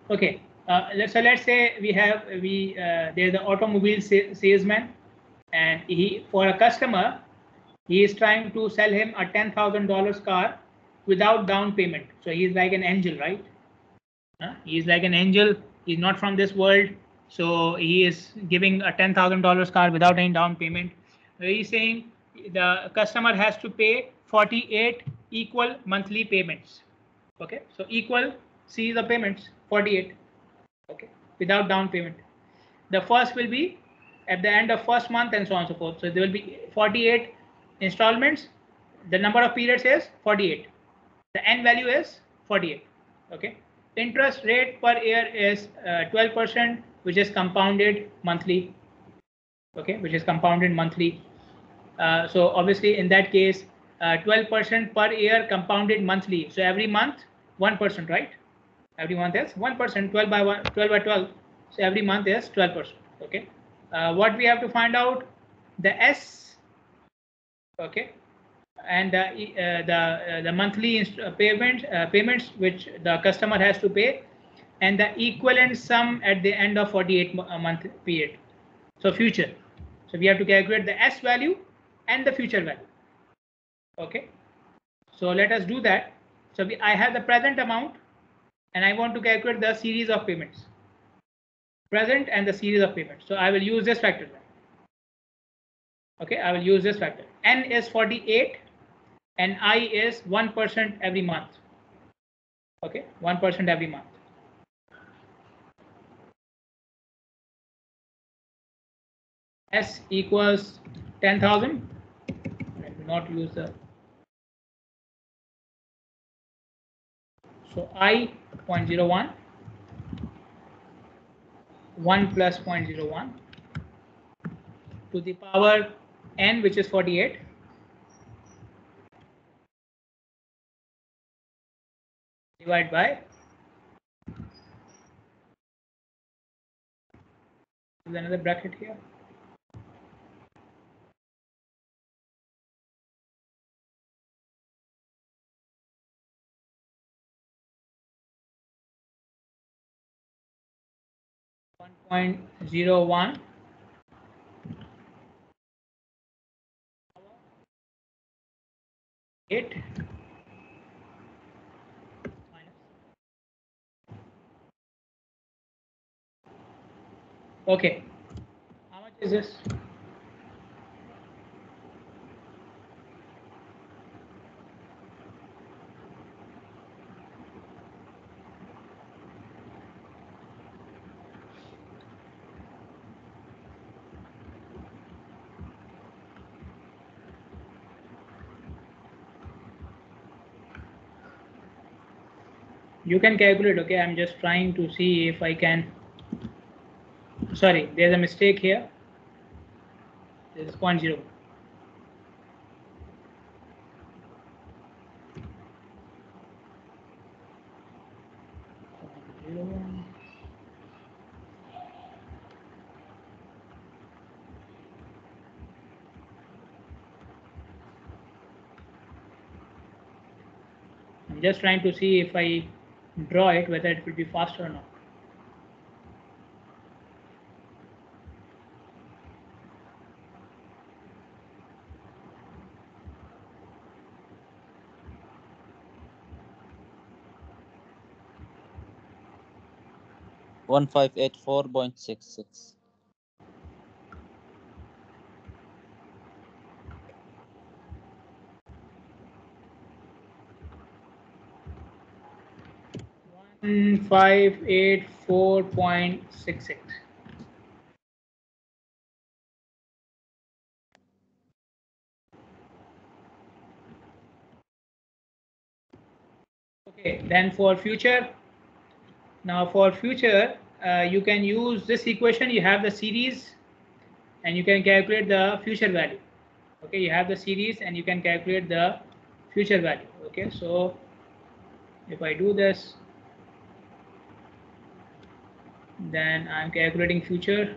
Okay, so let's say there's an automobile salesman, and for a customer, he is trying to sell him a $10,000 car without down payment. So he's like an angel, right? He's like an angel. He's not from this world, so he is giving a $10,000 car without any down payment. He's saying the customer has to pay 48 equal monthly payments. Okay, so equal series of payments, 48. Okay, without down payment. The first will be at the end of first month and so on and so forth. So there will be 48 installments. The number of periods is 48. The n value is 48. Okay. Interest rate per year is 12%, which is compounded monthly. Okay, which is compounded monthly. So obviously in that case, 12% per year compounded monthly. So every month 1%, right? Every month is 1%. 12 by 1, 12 by 12. So every month is 12%. Okay. What we have to find out, the S. Okay. And the monthly payments which the customer has to pay, and the equivalent sum at the end of 48 month period. So future. So we have to calculate the S value and the future value. Okay. So let us do that. So I have the present amount, and I want to calculate the series of payments. Present and the series of payments. So I will use this factor. Okay, I will use this factor. N is 48 and I is 1% every month. Okay, 1% every month. S equals 10,000. I do not use the. So I 0.01, 1 plus 0.01 to the power n, which is 48. Divide by. There's another bracket here. .01 8 Okay. How much is this? You can calculate. Okay, I'm just trying to see if I can. Sorry, there's a mistake here. This is 0.0. I'm just trying to see if I draw it, whether it will be faster or not. One 1584.66. Mm, 584.66. Okay, then for future, now for future, you can use this equation. You have the series and you can calculate the future value. Okay, you have the series and you can calculate the future value. Okay, so if I do this, then I'm calculating future.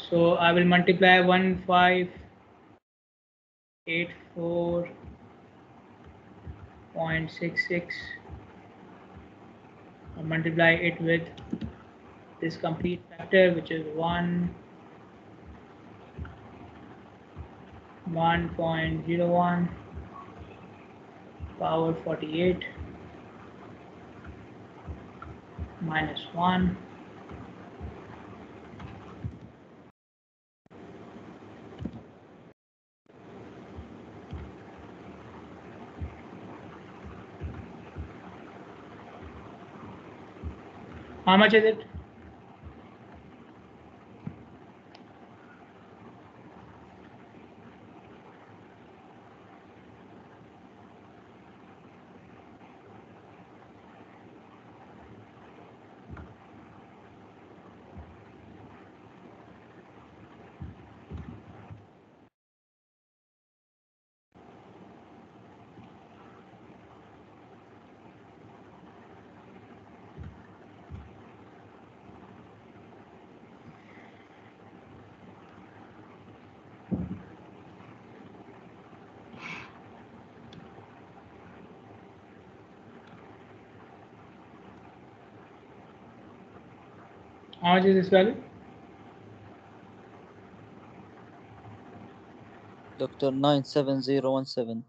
So I will multiply 1584.66 and multiply it with this complete factor, which is 1.01 power 48 minus 1. How much is it? How much is this value? Doctor 97017.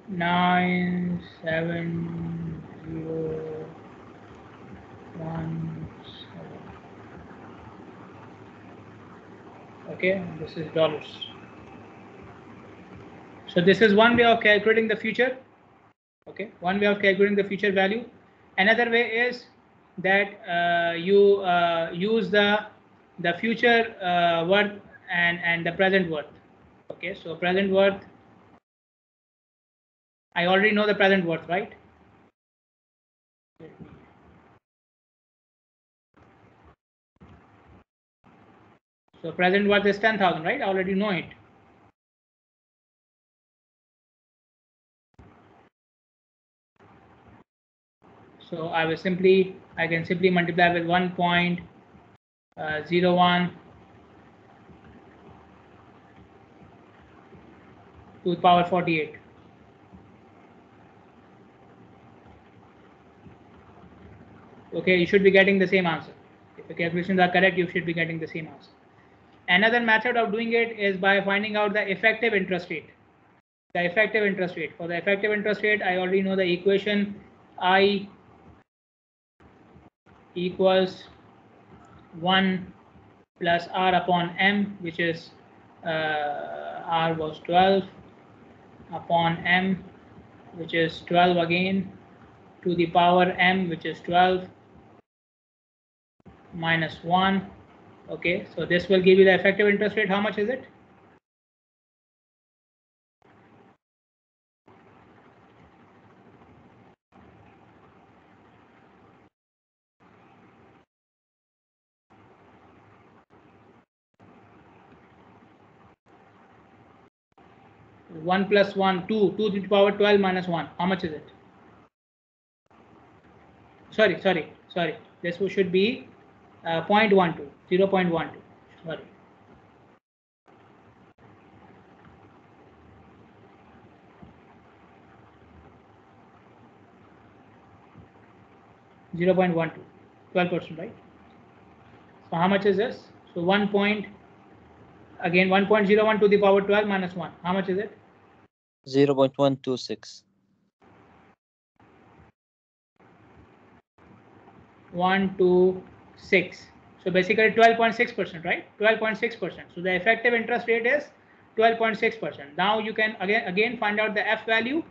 97017. Okay, this is dollars. So this is one way of calculating the future. Okay, one way of calculating the future value. Another way is that you use the future worth and the present worth. Okay, so present worth, I already know the present worth, right? So present worth is 10,000, right? I already know it. So I can simply multiply with 1.01 to the power 48. Okay, you should be getting the same answer. If the calculations are correct, you should be getting the same answer. Another method of doing it is by finding out the effective interest rate. The effective interest rate. For the effective interest rate, I already know the equation. I equals 1 plus R upon M, which is R was 12 upon M, which is 12 again, to the power M, which is 12 minus 1. Okay, so this will give you the effective interest rate. How much is it? One plus 1, 2 to the power 12 minus 1. How much is it? Sorry. This should be 0.12, 0.12. Sorry. .12, 12%, right? So how much is this? So 1.01 to the power 12 minus 1. How much is it? 0.126. 126. So basically 12.6%, right? 12.6%. So the effective interest rate is 12.6%. Now you can again find out the F value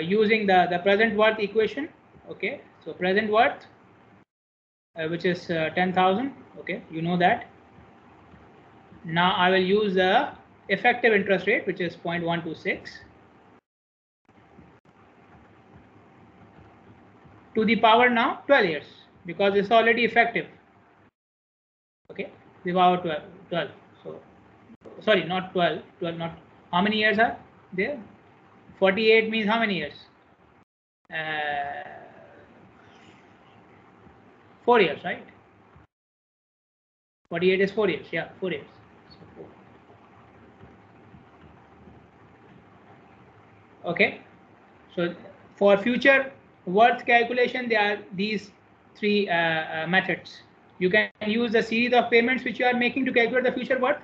using the present worth equation. Okay, so present worth, which is 10,000. Okay, you know that. Now I will use the effective interest rate, which is 0.126 to the power now 12 years, because it's already effective. Okay, the power 12. So sorry, not 12. Not how many years are there? 48 means how many years? 4 years, right? 48 is 4 years. Yeah, 4 years. So 4. Okay. So for future worth calculation, there are these three methods. You can use the series of payments which you are making to calculate the future worth.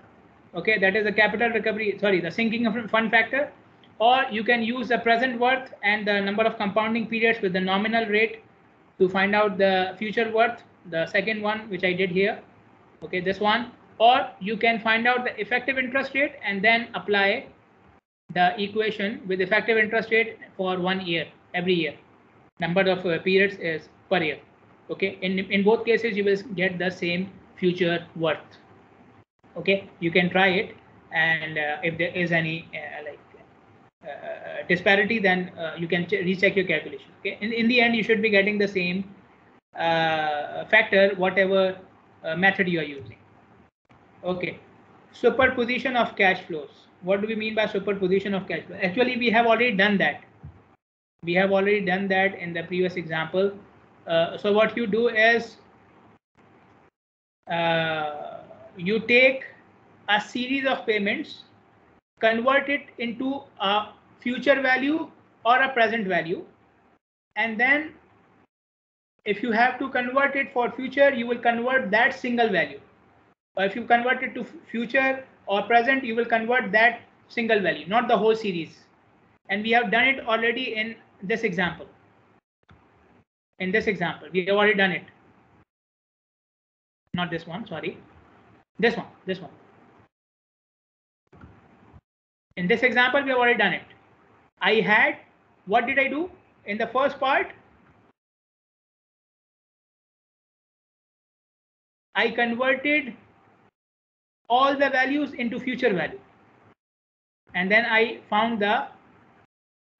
Okay, that is the capital recovery, sorry, the sinking of fund factor. Or you can use the present worth and the number of compounding periods with the nominal rate to find out the future worth, the second one which I did here. Okay, this one. Or you can find out the effective interest rate and then apply the equation with effective interest rate for 1 year, every year. Number of periods is per year. Okay, in both cases you will get the same future worth. Okay, you can try it, and if there is any disparity, then you can recheck your calculation. Okay, in the end you should be getting the same factor whatever method you are using. Okay, superposition of cash flows. What do we mean by superposition of cash flow? Actually, we have already done that. We have already done that in the previous example. So what you do is you take a series of payments, convert it into a future value or a present value, and then if you have to convert it for future, you will convert that single value. Or if you convert it to future or present, you will convert that single value, not the whole series. And we have done it already in this example. In this example, we have already done it. Not this one, sorry. This one. In this example, we have already done it. I had, what did I do? In the first part, I converted all the values into future value. And then I found the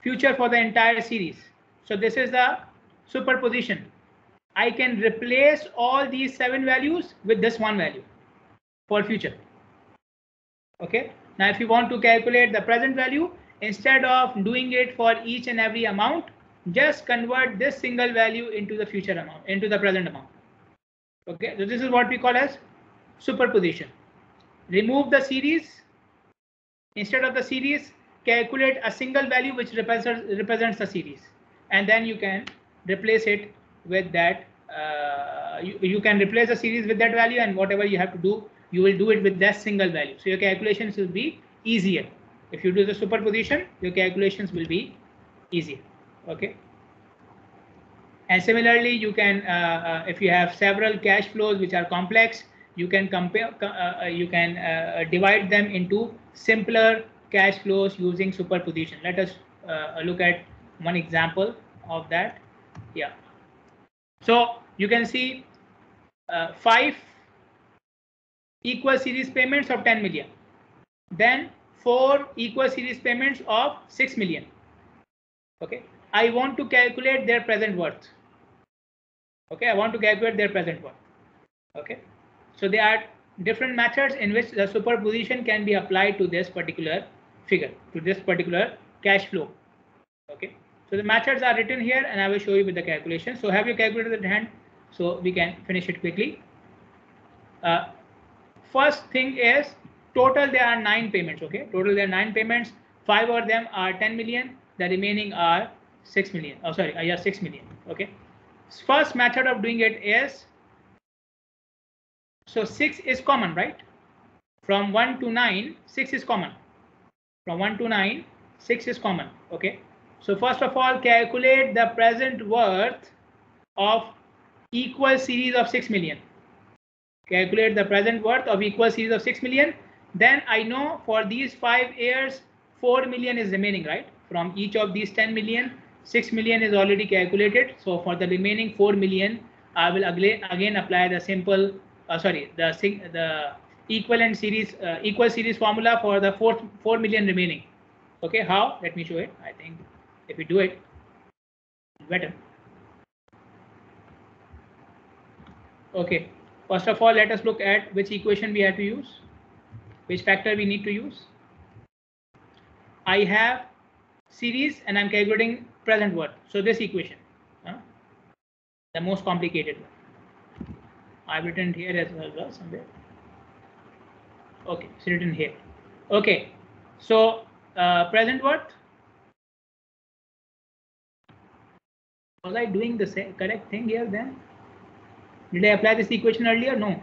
future for the entire series. So this is the superposition. I can replace all these 7 values with this one value for future. Okay. Now, if you want to calculate the present value, instead of doing it for each and every amount, just convert this single value into the future amount, into the present amount. Okay. So this is what we call as superposition. Remove the series. Instead of the series, calculate a single value which represents the series. and then you can replace it with that. You can replace the series with that value, and whatever you have to do, you will do it with that single value. So your calculations will be easier. If you do the superposition, your calculations will be easier. Okay. And similarly, you can, if you have several cash flows which are complex, you can compare, divide them into simpler cash flows using superposition. Let us look at one example of that. Yeah. So you can see 5 equal series payments of 10 million, then 4 equal series payments of 6 million. Okay. I want to calculate their present worth. Okay, I want to calculate their present worth. Okay, so there are different methods in which the superposition can be applied to this particular figure, to this particular cash flow. Okay, so the methods are written here, and I will show you with the calculation. So have your calculator at hand, so we can finish it quickly. First thing is total there are 9 payments. Okay, total there are 9 payments. 5 of them are 10 million. The remaining are 6 million. Oh, sorry, yeah, 6 million. Okay. First method of doing it is, so 6 is common, right? From 1 to 9, 6 is common. From 1 to 9, 6 is common. Okay. So first of all, calculate the present worth of equal series of 6 million. Calculate the present worth of equal series of 6 million. Then I know for these 5 years, 4 million is remaining, right? From each of these 10 million, 6 million is already calculated. So for the remaining 4 million, I will again apply the simple, the equivalent series, equal series formula for the 4 million remaining. Okay, how? Let me show it. I think if we do it, better. Okay, first of all, let us look at which equation we have to use, which factor we need to use. I have series and I'm calculating present worth. So this equation, the most complicated one, I've written it here as well somewhere. Okay, it's written here. Okay, so present worth. Was I doing the correct thing here then? Did I apply this equation earlier? No.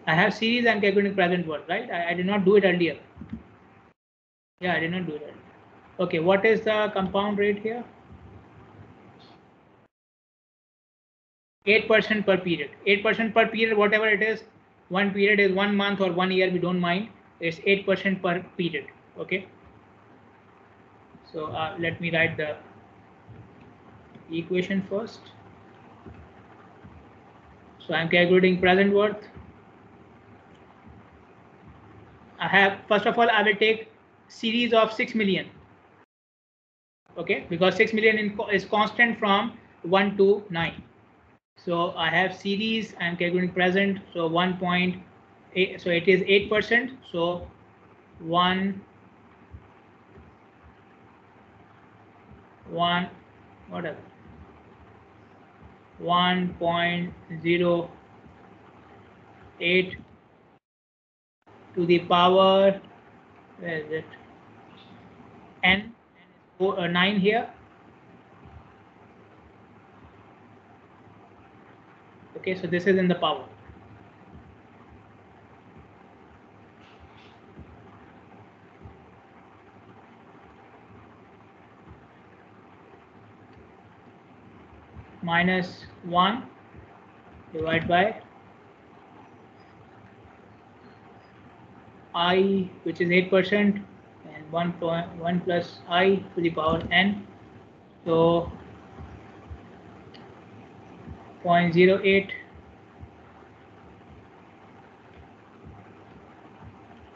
I have series and calculating present worth, right? I did not do it earlier. Yeah, I did not do it earlier. Okay, what is the compound rate here? 8% per period. 8% per period, whatever it is. One period is 1 month or 1 year, we don't mind. It's 8% per period. Okay. So let me write the equation first. So I'm calculating present worth. I have, first of all, I will take series of 6 million. Okay, because 6 million is constant from 1 to 9. So I have series and calculating present. So 1.8. So it is 8%. So 1 whatever 1.08 to the power, where is it, n, 9 here. Okay, so this is in the power. Minus 1 divided by I, which is 8%, and 1 plus I to the power n. So 0.08,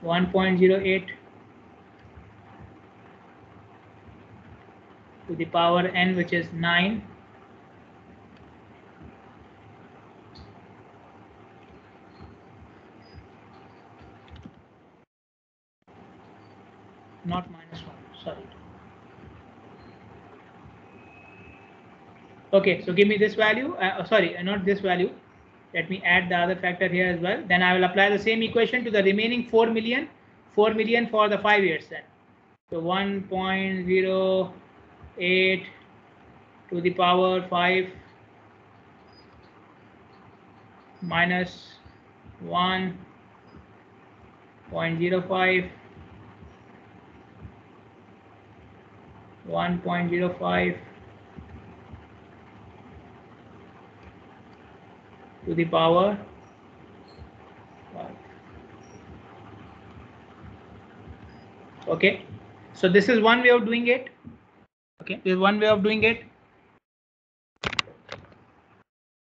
1.08 to the power n, which is 9. Not minus 1, sorry. Okay, so give me this value. Sorry, not this value. Let me add the other factor here as well. Then I will apply the same equation to the remaining 4 million. 4 million for the 5 years then. So 1.08 to the power 5 minus 1.05, 1.05 to the power 5. Okay, so this is one way of doing it. Okay, this is one way of doing it.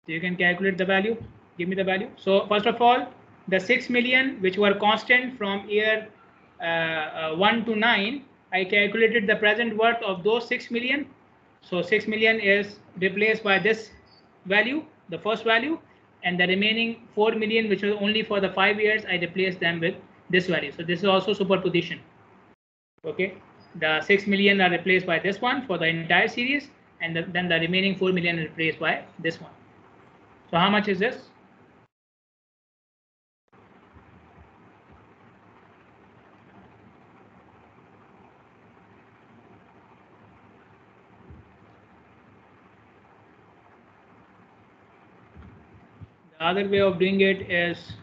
So you can calculate the value. Give me the value. So first of all, the 6 million which were constant from year 1 to 9, I calculated the present worth of those 6 million. So 6 million is replaced by this value, the first value, and the remaining 4 million which was only for the 5 years, I replaced them with this value. So this is also superposition. Okay, the 6 million are replaced by this one for the entire series, and then the remaining 4 million is replaced by this one. So how much is this? The other way of doing it is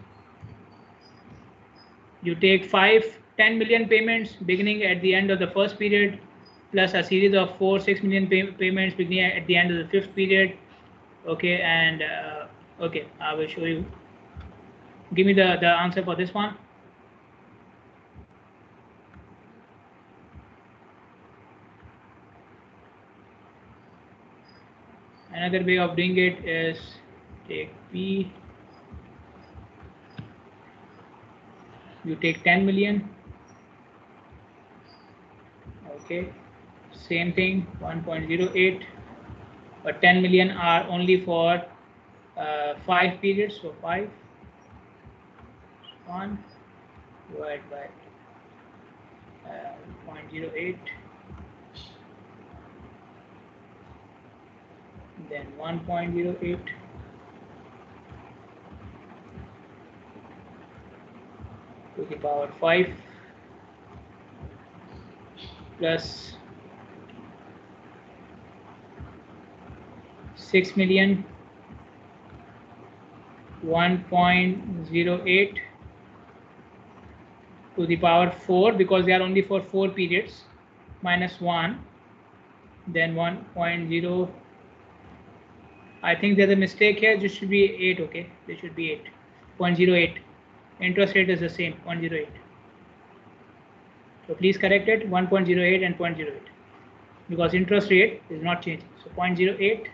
you take 10 million payments beginning at the end of the first period, plus a series of 6 million payments beginning at the end of the fifth period. Okay, and okay, I will show you. Give me the answer for this one. Another way of doing it is take P, you take 10 million. Okay, same thing, 1.08, but 10 million are only for 5 periods, so 5 1 divided by 0.08, then 1.08 to the power 5 plus 6 million, 1.08 to the power 4, because they are only for 4 periods, minus 1, then 1.0. I think there's a mistake here. This should be 8. Okay, this should be 8.08. Interest rate is the same, 0.08. So please correct it, 1.08 and 0.08, because interest rate is not changing. So 0.08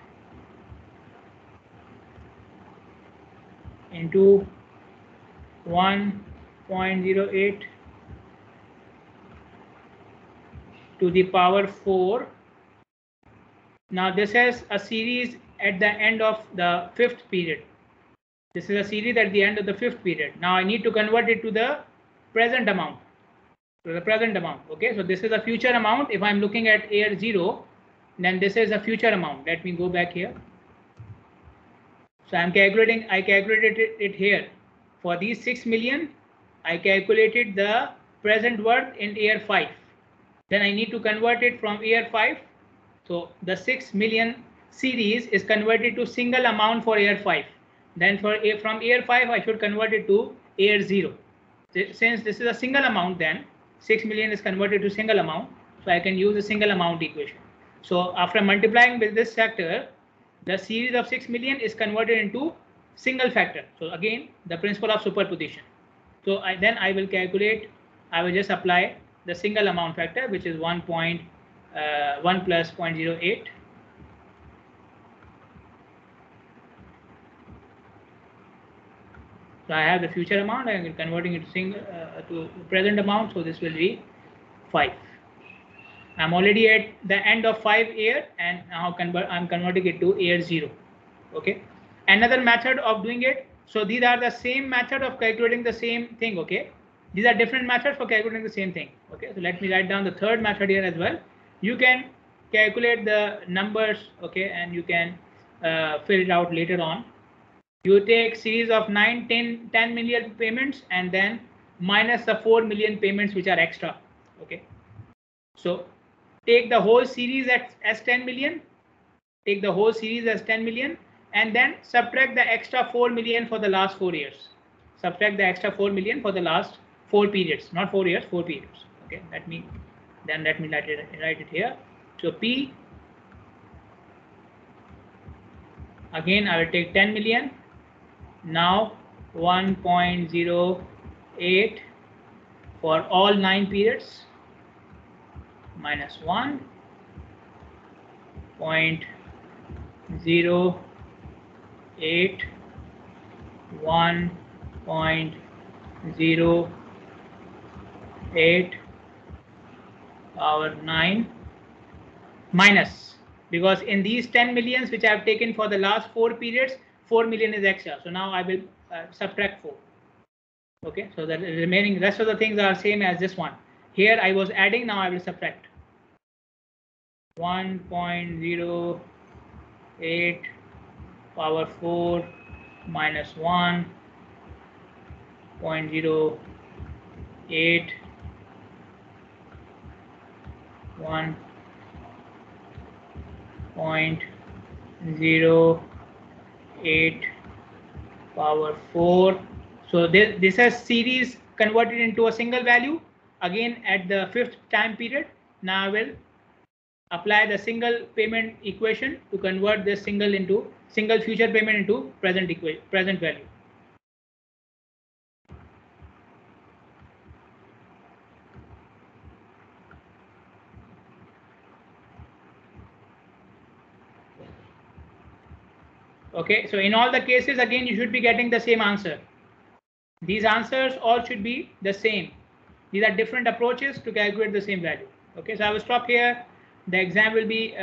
into 1.08 to the power 4. Now this is a series at the end of the fifth period. This is a series at the end of the fifth period. Now I need to convert it to the present amount. Okay, so this is a future amount. If I'm looking at year 0, then this is a future amount. Let me go back here. So I calculated it here. For these 6 million, I calculated the present worth in year 5. Then I need to convert it from year 5. So the 6 million series is converted to single amount for year 5. Then from year 5, I should convert it to year 0. Since this is a single amount, then 6 million is converted to single amount. So I can use a single amount equation. So after multiplying with this factor, the series of 6 million is converted into single factor. So again, the principle of superposition. So then I will calculate, I will just apply the single amount factor, which is 1 plus 0.08. So I have the future amount, I am converting it to present amount, so this will be 5. I'm already at the end of 5 year, and now I'm converting it to year 0. Okay. Another method of doing it. So these are the same method of calculating the same thing. Okay. These are different methods for calculating the same thing. Okay. So let me write down the third method here as well. You can calculate the numbers. Okay, and you can fill it out later on. You take series of 10 million payments and then minus the 4 million payments which are extra. Okay. So take the whole series as 10 million. Take the whole series as 10 million and then subtract the extra 4 million for the last 4 years. Subtract the extra 4 million for the last 4 periods, not 4 years, 4 periods. Okay, let me write it here. So P, again I will take 10 million. Now 1.08 for all 9 periods minus 1.08 1.08 power 9 minus, because in these 10 millions which I have taken for the last 4 periods, 4 million is extra. So now I will subtract 4. Okay, so the remaining rest of the things are same as this one. Here I was adding, now I will subtract. 1.08 power 4 minus 1.08 1.08 power 4. So this has series converted into a single value again at the 5th time period. Now I will apply the single payment equation to convert this single future payment into present value. Okay, so in all the cases, again, you should be getting the same answer. These answers all should be the same. These are different approaches to calculate the same value. Okay, so I will stop here. The exam will be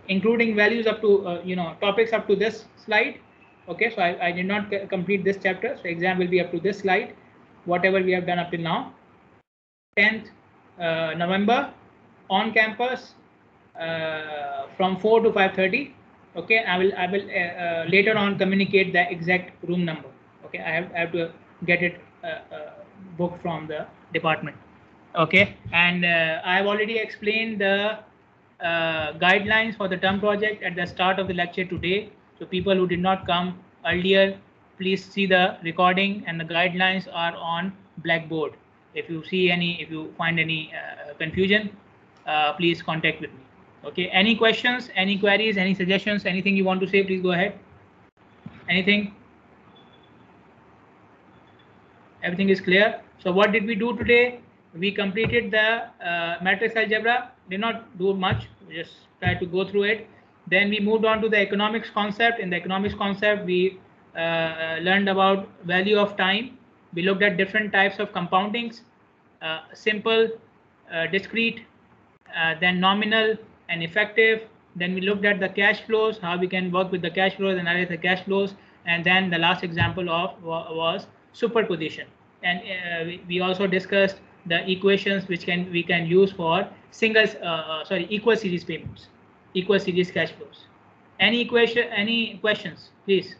including values up to topics up to this slide. Okay, so I did not complete this chapter, so exam will be up to this slide, whatever we have done up till now. 10th November on campus from 4 to 5:30. Okay, I will later on communicate the exact room number. Okay, I have to get it booked from the department. Okay, and I have already explained the guidelines for the term project at the start of the lecture today. So people who did not come earlier, please see the recording, and the guidelines are on Blackboard. If you find any confusion, please contact with me. Okay, any questions, any queries, any suggestions, anything you want to say, please go ahead. Anything? Everything is clear. So what did we do today? We completed the matrix algebra. Did not do much, we just tried to go through it. Then we moved on to the economics concept. In the economics concept, we learned about value of time. We looked at different types of compoundings, simple, discrete, then nominal and effective. Then we looked at the cash flows, how we can work with the cash flows and analyze the cash flows. And then the last example was superposition. And we also discussed the equations which we can use for equal series payments, equal series cash flows. Any questions, please?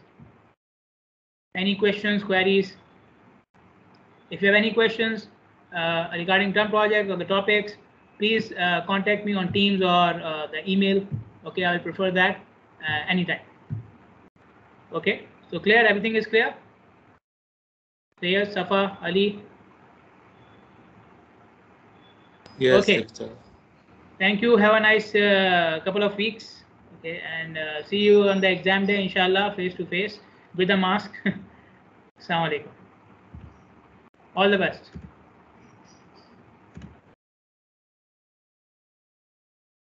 Any questions, queries? If you have any questions regarding term project or the topics, please contact me on Teams or the email. Okay, I will prefer that anytime. Okay, so clear? Everything is clear? Clear, Safa, Ali? Yes, okay. Doctor. Thank you. Have a nice couple of weeks. Okay, and see you on the exam day, inshallah, face to face with a mask. Assalamu alaikum. All the best.